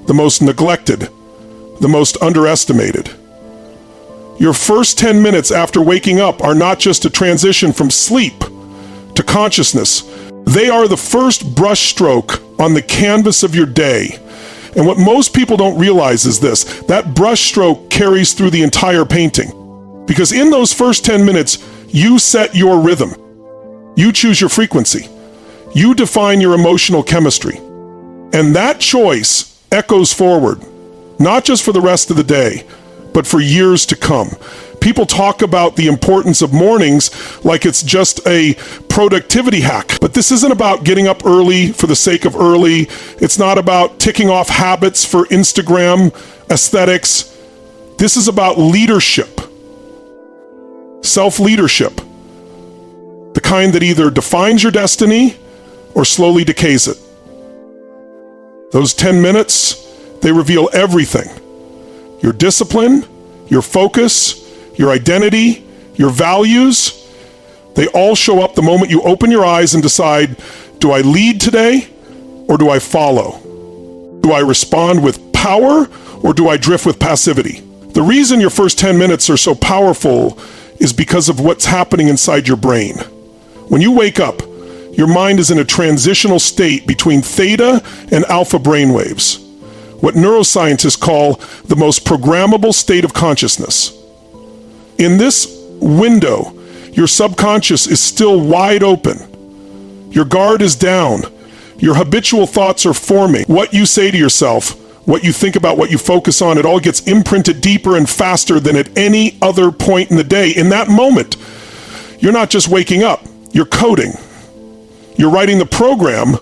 the most neglected, the most underestimated. Your first 10 minutes after waking up are not just a transition from sleep to consciousness. They are the first brushstroke on the canvas of your day. And what most people don't realize is this: that brushstroke carries through the entire painting. Because in those first 10 minutes, you set your rhythm. You choose your frequency. You define your emotional chemistry. And that choice echoes forward, not just for the rest of the day, but for years to come. People talk about the importance of mornings like it's just a productivity hack. But this isn't about getting up early for the sake of early. It's not about ticking off habits for Instagram aesthetics. This is about leadership. Self-leadership. The kind that either defines your destiny or slowly decays it. Those 10 minutes, they reveal everything. Your discipline, your focus, your identity, your values, they all show up the moment you open your eyes and decide, do I lead today or do I follow? Do I respond with power or do I drift with passivity? The reason your first 10 minutes are so powerful is because of what's happening inside your brain. When you wake up, your mind is in a transitional state between theta and alpha brainwaves, what neuroscientists call the most programmable state of consciousness. In this window, your subconscious is still wide open. Your guard is down. Your habitual thoughts are forming. What you say to yourself, what you think about, what you focus on, it all gets imprinted deeper and faster than at any other point in the day. In that moment, you're not just waking up, you're coding. You're writing the program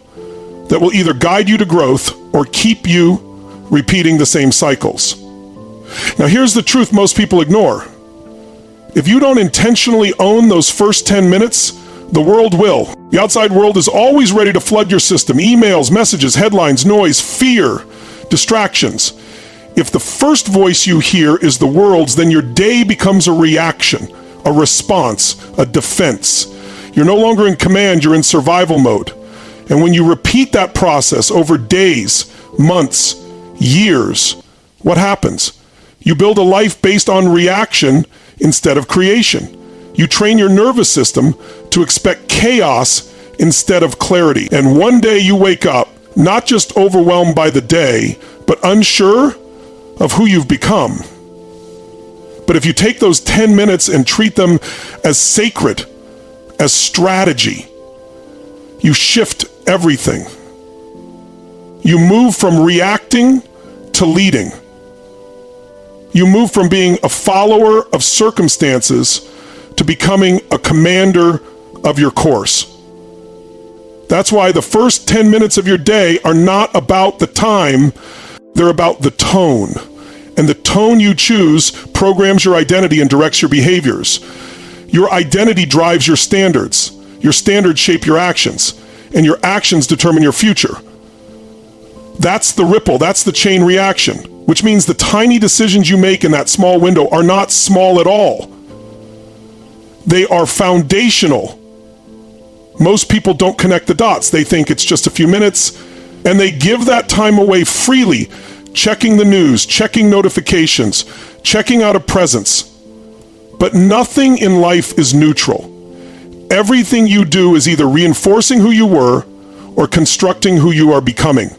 that will either guide you to growth or keep you repeating the same cycles. Now here's the truth most people ignore. If you don't intentionally own those first 10 minutes, the world will. The outside world is always ready to flood your system. Emails, messages, headlines, noise, fear, distractions. If the first voice you hear is the world's, then your day becomes a reaction, a response, a defense. You're no longer in command, you're in survival mode. And when you repeat that process over days, months, years, what happens? You build a life based on reaction instead of creation. You train your nervous system to expect chaos instead of clarity. And one day you wake up, not just overwhelmed by the day, but unsure of who you've become. But if you take those 10 minutes and treat them as sacred, as strategy, you shift everything. You move from reacting to leading. You move from being a follower of circumstances to becoming a commander of your course. That's why the first 10 minutes of your day are not about the time, they're about the tone. And the tone you choose programs your identity and directs your behaviors. Your identity drives your standards. Your standards shape your actions. And your actions determine your future. That's the ripple, that's the chain reaction, which means the tiny decisions you make in that small window are not small at all. They are foundational. Most people don't connect the dots. They think it's just a few minutes, and they give that time away freely, checking the news, checking notifications, checking out a presence. But nothing in life is neutral. Everything you do is either reinforcing who you were or constructing who you are becoming.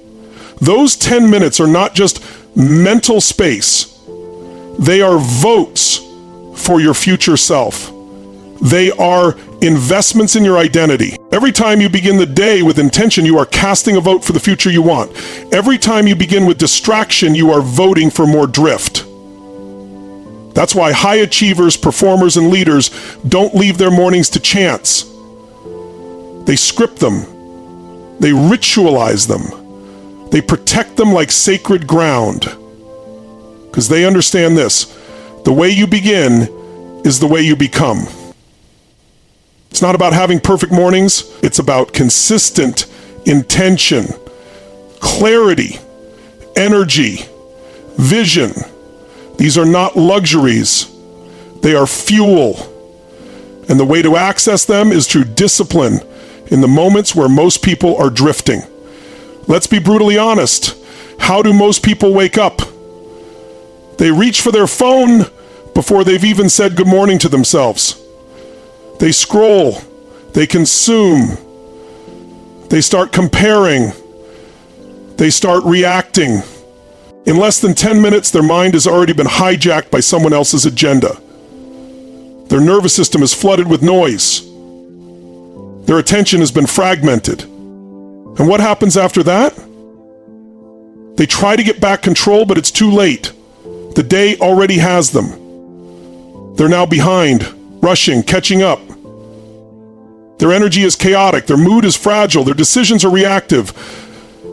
Those 10 minutes are not just mental space. They are votes for your future self. They are investments in your identity. Every time you begin the day with intention, you are casting a vote for the future you want. Every time you begin with distraction, you are voting for more drift. That's why high achievers, performers, and leaders don't leave their mornings to chance. They script them. They ritualize them. They protect them like sacred ground. Because they understand this. The way you begin is the way you become. It's not about having perfect mornings. It's about consistent intention, clarity, energy, vision. These are not luxuries. They are fuel. And the way to access them is through discipline in the moments where most people are drifting. Let's be brutally honest. How do most people wake up? They reach for their phone before they've even said good morning to themselves. They scroll. They consume. They start comparing. They start reacting. In less than 10 minutes, their mind has already been hijacked by someone else's agenda. Their nervous system is flooded with noise. Their attention has been fragmented. And what happens after that? They try to get back control, but it's too late. The day already has them. They're now behind, rushing, catching up. Their energy is chaotic, their mood is fragile, their decisions are reactive,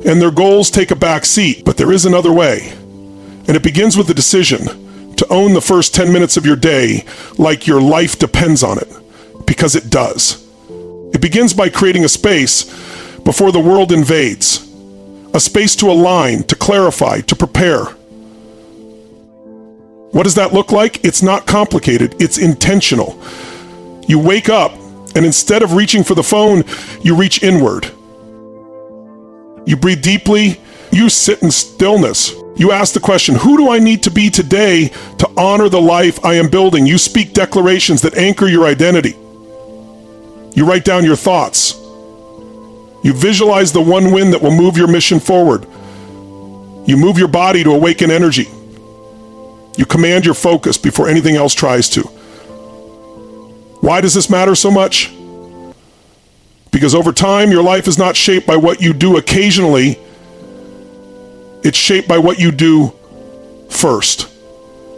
and their goals take a back seat. But there is another way. And it begins with the decision to own the first 10 minutes of your day like your life depends on it, because it does. It begins by creating a space before the world invades. A space to align, to clarify, to prepare. What does that look like? It's not complicated, it's intentional. You wake up, and instead of reaching for the phone, you reach inward. You breathe deeply, you sit in stillness. You ask the question, who do I need to be today to honor the life I am building? You speak declarations that anchor your identity. You write down your thoughts. You visualize the one win that will move your mission forward. You move your body to awaken energy. You command your focus before anything else tries to. Why does this matter so much? Because over time, your life is not shaped by what you do occasionally. It's shaped by what you do first.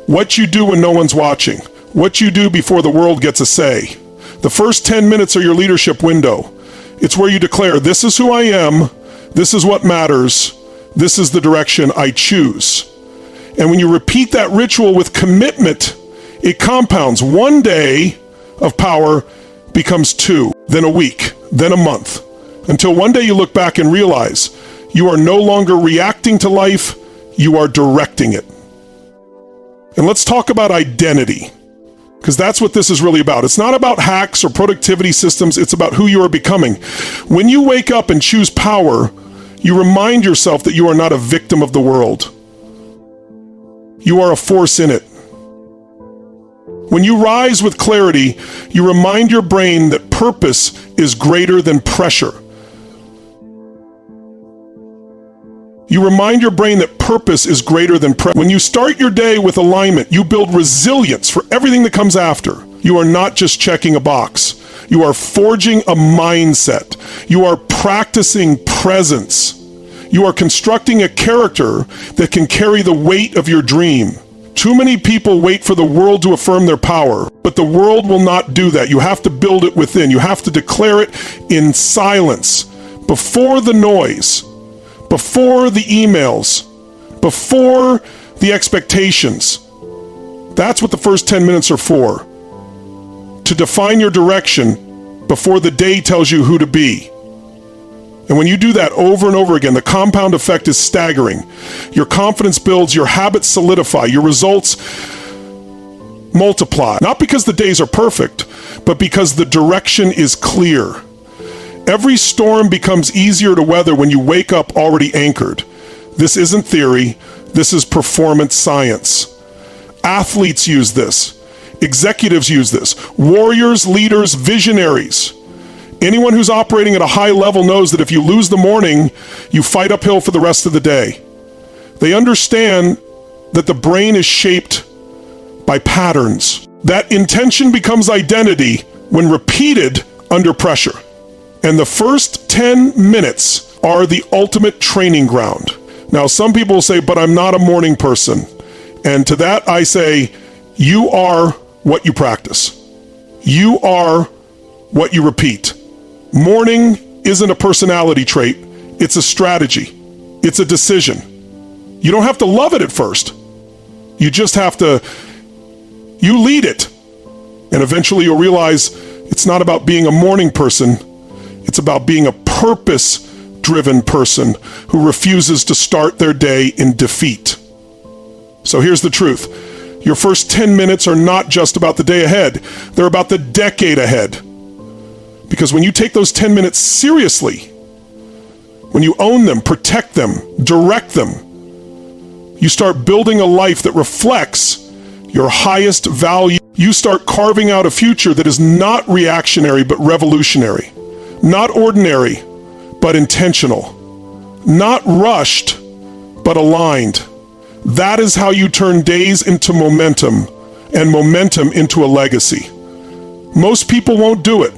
What you do when no one's watching. What you do before the world gets a say. The first 10 minutes are your leadership window. It's where you declare, this is who I am, this is what matters, this is the direction I choose. And when you repeat that ritual with commitment, it compounds. One day of power becomes 2, then a week, then a month, until one day you look back and realize you are no longer reacting to life, you are directing it. And let's talk about identity, because that's what this is really about. It's not about hacks or productivity systems, it's about who you are becoming. When you wake up and choose power, you remind yourself that you are not a victim of the world. You are a force in it. When you rise with clarity, you remind your brain that purpose is greater than pressure. You remind your brain that purpose is greater than pressure. When you start your day with alignment, you build resilience for everything that comes after. You are not just checking a box. You are forging a mindset. You are practicing presence. You are constructing a character that can carry the weight of your dream. Too many people wait for the world to affirm their power, but the world will not do that. You have to build it within. You have to declare it in silence, before the noise, before the emails, before the expectations. That's what the first 10 minutes are for. To define your direction before the day tells you who to be. And when you do that over and over again, the compound effect is staggering. Your confidence builds, your habits solidify, your results multiply. Not because the days are perfect, but because the direction is clear. Every storm becomes easier to weather when you wake up already anchored. This isn't theory, this is performance science. Athletes use this. Executives use this. Warriors, leaders, visionaries. Anyone who's operating at a high level knows that if you lose the morning, you fight uphill for the rest of the day. They understand that the brain is shaped by patterns. That intention becomes identity when repeated under pressure. And the first 10 minutes are the ultimate training ground. Now, some people will say, but I'm not a morning person. And to that I say, you are what you practice. You are what you repeat. Morning isn't a personality trait, it's a strategy. It's a decision. You don't have to love it at first. You just have to, you lead it. And eventually you'll realize it's not about being a morning person, it's about being a purpose-driven person who refuses to start their day in defeat. So here's the truth. Your first 10 minutes are not just about the day ahead, they're about the decade ahead. Because when you take those 10 minutes seriously, when you own them, protect them, direct them, you start building a life that reflects your highest value. You start carving out a future that is not reactionary but revolutionary, not ordinary but intentional, not rushed but aligned. That is how you turn days into momentum and momentum into a legacy. Most people won't do it.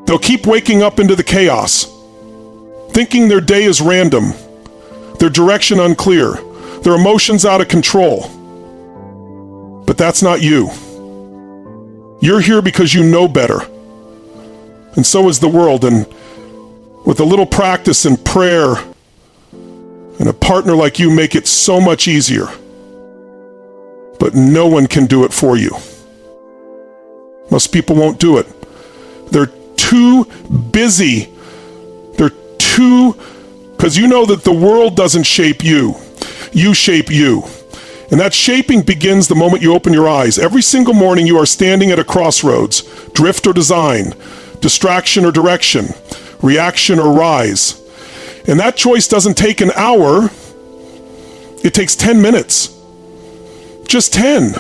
They'll keep waking up into the chaos, thinking their day is random, their direction unclear, their emotions out of control. But that's not you. You're here because you know better. And so is the world. And with a little practice and prayer and a partner like you, make it so much easier. But no one can do it for you. Most people won't do it. They're too busy. They're too, because you know that the world doesn't shape you. You shape you. And that shaping begins the moment you open your eyes. Every single morning you are standing at a crossroads, drift or design, distraction or direction, reaction or rise. And that choice doesn't take an hour. It takes 10 minutes. Just 10.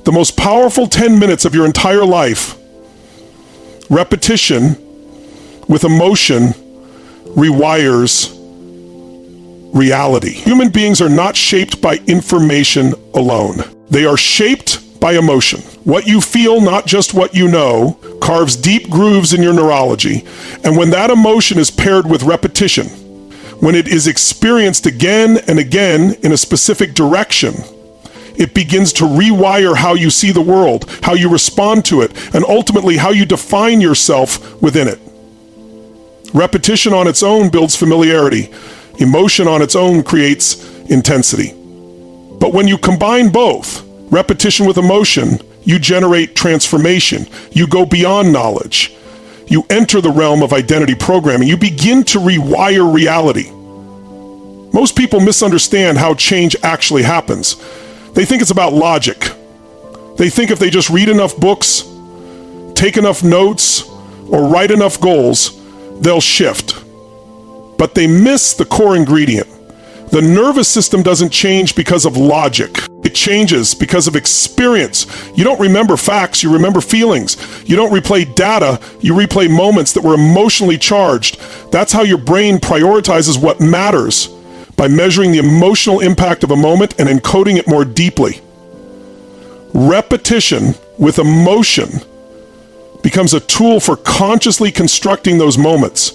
The most powerful 10 minutes of your entire life. Repetition, with emotion rewires reality. Human beings are not shaped by information alone. They are shaped by emotion. What you feel, not just what you know, carves deep grooves in your neurology. And when that emotion is paired with repetition, when it is experienced again and again in a specific direction, it begins to rewire how you see the world, how you respond to it, and ultimately how you define yourself within it. Repetition on its own builds familiarity. Emotion on its own creates intensity. But when you combine both, repetition with emotion, you generate transformation. You go beyond knowledge. You enter the realm of identity programming. You begin to rewire reality. Most people misunderstand how change actually happens. They think it's about logic. They think if they just read enough books, take enough notes, or write enough goals, they'll shift. But they miss the core ingredient. The nervous system doesn't change because of logic. It changes because of experience. You don't remember facts, you remember feelings. You don't replay data, you replay moments that were emotionally charged. That's how your brain prioritizes what matters, by measuring the emotional impact of a moment and encoding it more deeply. Repetition with emotion becomes a tool for consciously constructing those moments.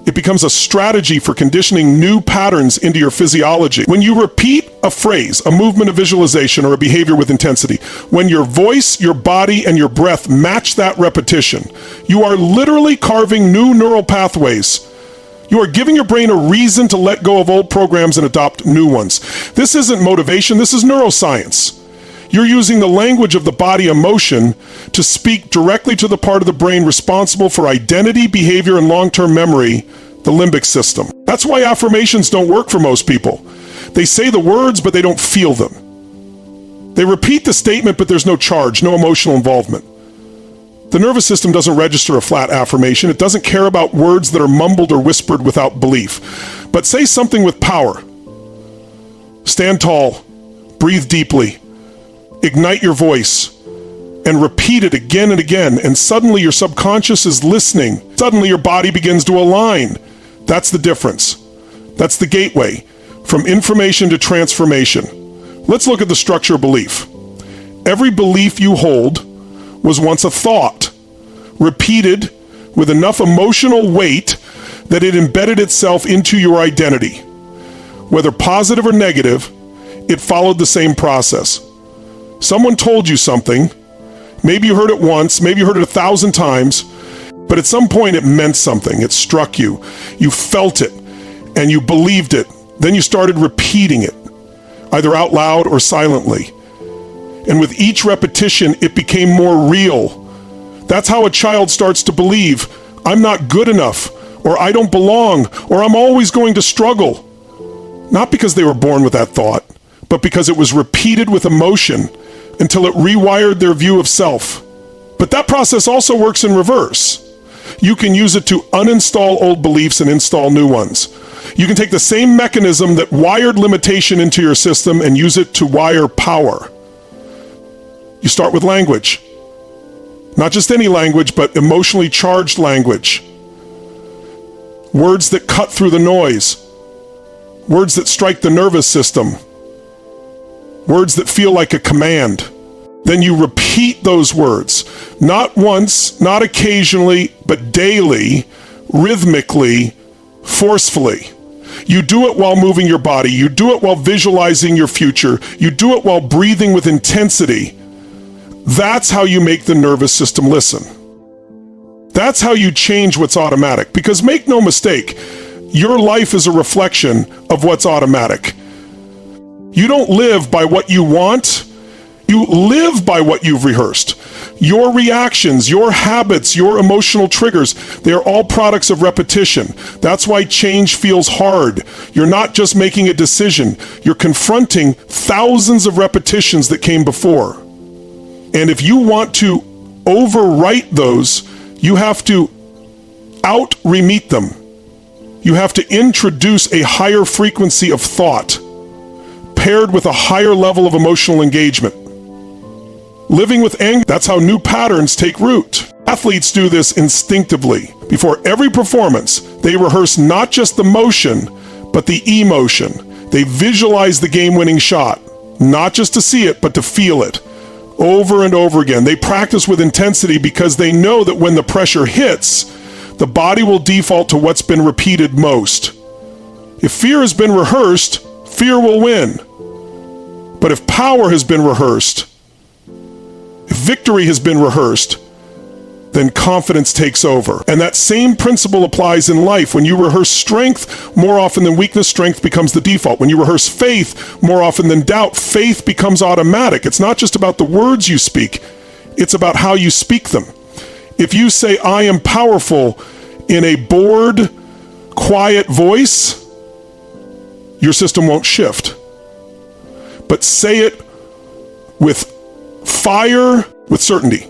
It becomes a strategy for conditioning new patterns into your physiology. When you repeat a phrase, a movement, a visualization, or a behavior with intensity, when your voice, your body, and your breath match that repetition, you are literally carving new neural pathways. You are giving your brain a reason to let go of old programs and adopt new ones. This isn't motivation, this is neuroscience. You're using the language of the body emotion to speak directly to the part of the brain responsible for identity, behavior, and long-term memory, the limbic system. That's why affirmations don't work for most people. They say the words, but they don't feel them. They repeat the statement, but there's no charge, no emotional involvement. The nervous system doesn't register a flat affirmation. It doesn't care about words that are mumbled or whispered without belief. But say something with power. Stand tall, breathe deeply, ignite your voice, and repeat it again and again, and suddenly your subconscious is listening. Suddenly your body begins to align. That's the difference. That's the gateway from information to transformation. Let's look at the structure of belief. Every belief you hold was once a thought, repeated with enough emotional weight that it embedded itself into your identity. Whether positive or negative, it followed the same process. Someone told you something, maybe you heard it once, maybe you heard it 1,000 times, but at some point it meant something, it struck you, you felt it, and you believed it. Then you started repeating it, either out loud or silently. And with each repetition, it became more real. That's how a child starts to believe, I'm not good enough, or I don't belong, or I'm always going to struggle. Not because they were born with that thought, but because it was repeated with emotion until it rewired their view of self. But that process also works in reverse. You can use it to uninstall old beliefs and install new ones. You can take the same mechanism that wired limitation into your system and use it to wire power. You start with language. Not just any language, but emotionally charged language. Words that cut through the noise. Words that strike the nervous system. Words that feel like a command. Then you repeat those words, not once, not occasionally, but daily, rhythmically, forcefully. You do it while moving your body. You do it while visualizing your future. You do it while breathing with intensity. That's how you make the nervous system listen. That's how you change what's automatic. Because make no mistake, your life is a reflection of what's automatic. You don't live by what you want. You live by what you've rehearsed. Your reactions, your habits, your emotional triggers, they are all products of repetition. That's why change feels hard. You're not just making a decision. You're confronting thousands of repetitions that came before. And if you want to overwrite those, you have to out-remeet them. You have to introduce a higher frequency of thought, paired with a higher level of emotional engagement. Living with anger, that's how new patterns take root. Athletes do this instinctively. Before every performance, they rehearse not just the motion, but the emotion. They visualize the game-winning shot, not just to see it, but to feel it. Over and over again. They practice with intensity because they know that when the pressure hits, the body will default to what's been repeated most. If fear has been rehearsed, fear will win. But if power has been rehearsed, if victory has been rehearsed, then confidence takes over. And that same principle applies in life. When you rehearse strength, more often than weakness, strength becomes the default. When you rehearse faith, more often than doubt, faith becomes automatic. It's not just about the words you speak, it's about how you speak them. If you say, I am powerful, in a bored, quiet voice, your system won't shift. But say it with fire, with certainty,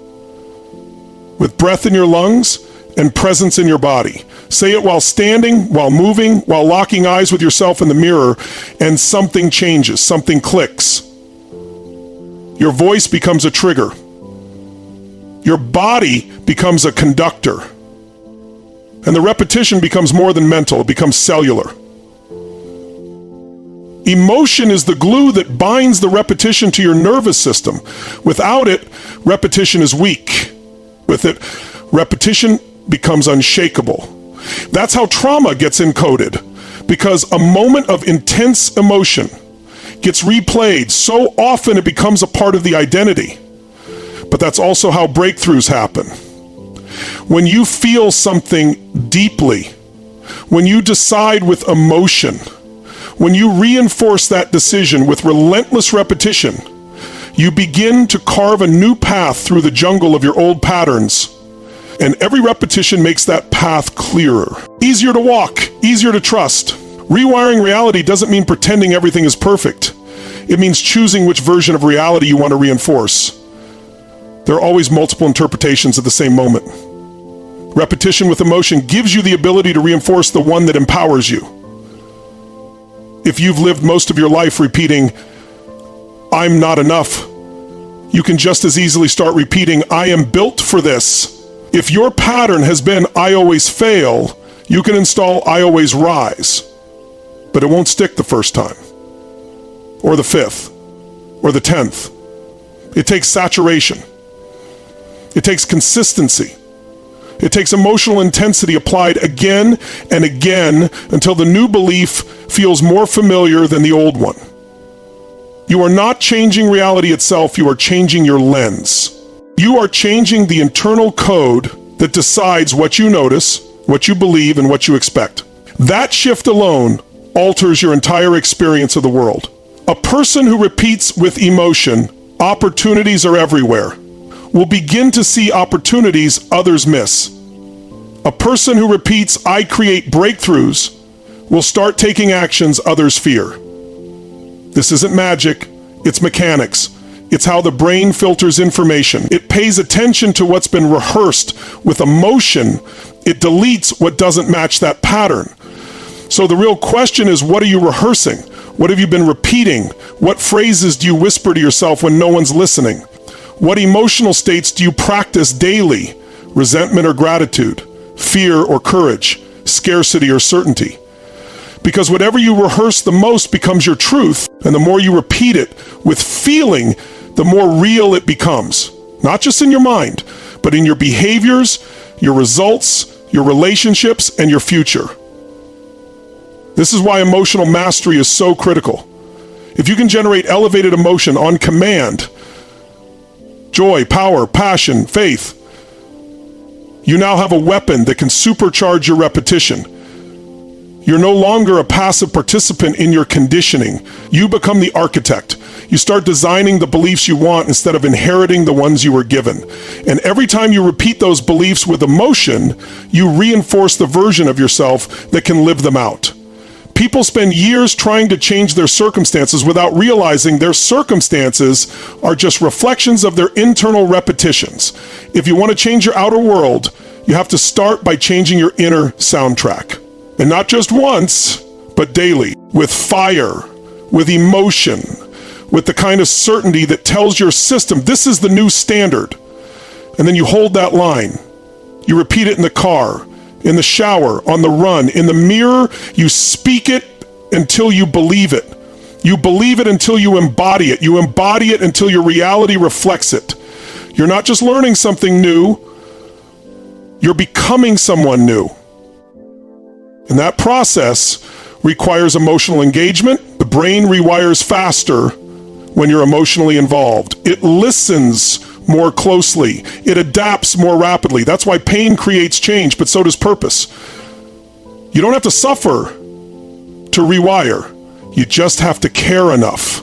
with breath in your lungs and presence in your body. Say it while standing, while moving, while locking eyes with yourself in the mirror, and something changes, something clicks. Your voice becomes a trigger. Your body becomes a conductor. And the repetition becomes more than mental, it becomes cellular. Emotion is the glue that binds the repetition to your nervous system. Without it, repetition is weak. With it, repetition becomes unshakable. That's how trauma gets encoded, because a moment of intense emotion gets replayed so often it becomes a part of the identity. But that's also how breakthroughs happen. When you feel something deeply, when you decide with emotion, when you reinforce that decision with relentless repetition, you begin to carve a new path through the jungle of your old patterns. And every repetition makes that path clearer. Easier to walk, easier to trust. Rewiring reality doesn't mean pretending everything is perfect. It means choosing which version of reality you want to reinforce. There are always multiple interpretations of the same moment. Repetition with emotion gives you the ability to reinforce the one that empowers you. If you've lived most of your life repeating, I'm not enough, you can just as easily start repeating, I am built for this. If your pattern has been, I always fail, you can install, I always rise. But it won't stick the first time, or the fifth, or the 10th. It takes saturation. It takes consistency. It takes emotional intensity applied again and again until the new belief feels more familiar than the old one. You are not changing reality itself, you are changing your lens. You are changing the internal code that decides what you notice, what you believe, and what you expect. That shift alone alters your entire experience of the world. A person who repeats with emotion, opportunities are everywhere, will begin to see opportunities others miss. A person who repeats, I create breakthroughs, will start taking actions others fear. This isn't magic, it's mechanics. It's how the brain filters information. It pays attention to what's been rehearsed. With emotion, it deletes what doesn't match that pattern. So the real question is, what are you rehearsing? What have you been repeating? What phrases do you whisper to yourself when no one's listening? What emotional states do you practice daily? Resentment or gratitude? Fear or courage? Scarcity or certainty? Because whatever you rehearse the most becomes your truth, and the more you repeat it with feeling, the more real it becomes. Not just in your mind, but in your behaviors, your results, your relationships, and your future. This is why emotional mastery is so critical. If you can generate elevated emotion on command, joy, power, passion, faith, you now have a weapon that can supercharge your repetition. You're no longer a passive participant in your conditioning. You become the architect. You start designing the beliefs you want instead of inheriting the ones you were given. And every time you repeat those beliefs with emotion, you reinforce the version of yourself that can live them out. People spend years trying to change their circumstances without realizing their circumstances are just reflections of their internal repetitions. If you want to change your outer world, you have to start by changing your inner soundtrack. And not just once, but daily, with fire, with emotion, with the kind of certainty that tells your system, this is the new standard. And then you hold that line, You repeat it in the car, in the shower, on the run, in the mirror. You speak it until you believe it. You believe it until you embody it. You embody it until your reality reflects it. You're not just learning something new, you're becoming someone new. And that process requires emotional engagement. The brain rewires faster when you're emotionally involved. It listens more closely. It adapts more rapidly. That's why pain creates change, but so does purpose. You don't have to suffer to rewire. You just have to care enough,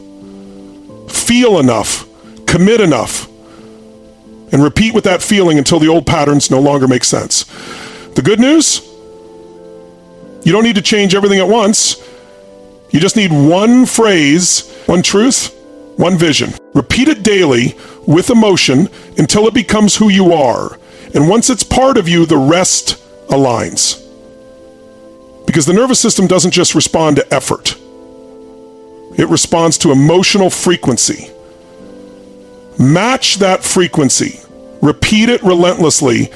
feel enough, commit enough, and repeat with that feeling until the old patterns no longer make sense. The good news? You don't need to change everything at once. You just need one phrase, one truth, one vision. Repeat it daily with emotion until it becomes who you are. And once it's part of you, the rest aligns. Because the nervous system doesn't just respond to effort. It responds to emotional frequency. Match that frequency. Repeat it relentlessly,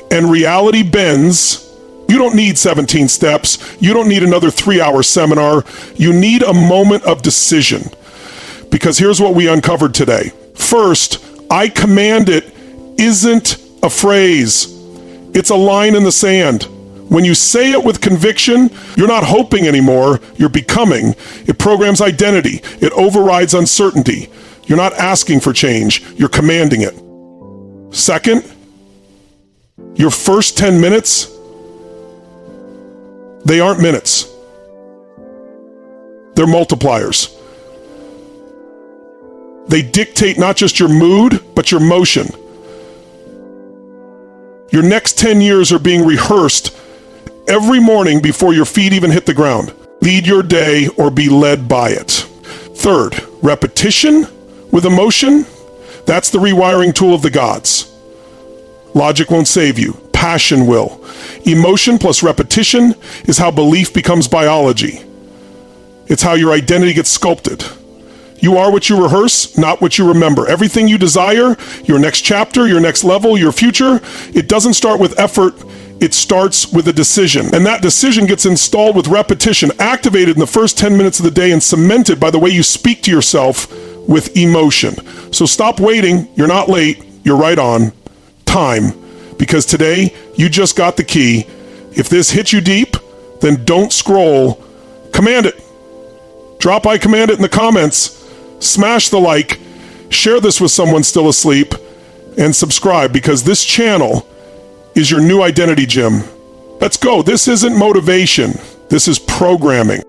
and reality bends. You don't need 17 steps. You don't need another 3-hour seminar. You need a moment of decision. Because here's what we uncovered today. First, I command it isn't a phrase. It's a line in the sand. When you say it with conviction, you're not hoping anymore, you're becoming. It programs identity. It overrides uncertainty. You're not asking for change, you're commanding it. Second, your first 10 minutes, they aren't minutes. They're multipliers. They dictate not just your mood, but your motion. Your next 10 years are being rehearsed every morning before your feet even hit the ground. Lead your day or be led by it. Third, repetition with emotion, that's the rewiring tool of the gods. Logic won't save you. Passion will. Emotion plus repetition is how belief becomes biology. It's how your identity gets sculpted. You are what you rehearse, not what you remember. Everything you desire, your next chapter, your next level, your future, it doesn't start with effort. It starts with a decision. And that decision gets installed with repetition, activated in the first 10 minutes of the day and cemented by the way you speak to yourself with emotion. So stop waiting. You're not late. You're right on time. Because today, you just got the key. If this hits you deep, then don't scroll. Command it. Drop I command it in the comments. Smash the like. Share this with someone still asleep. And subscribe, because this channel is your new identity gym. Let's go. This isn't motivation. This is programming.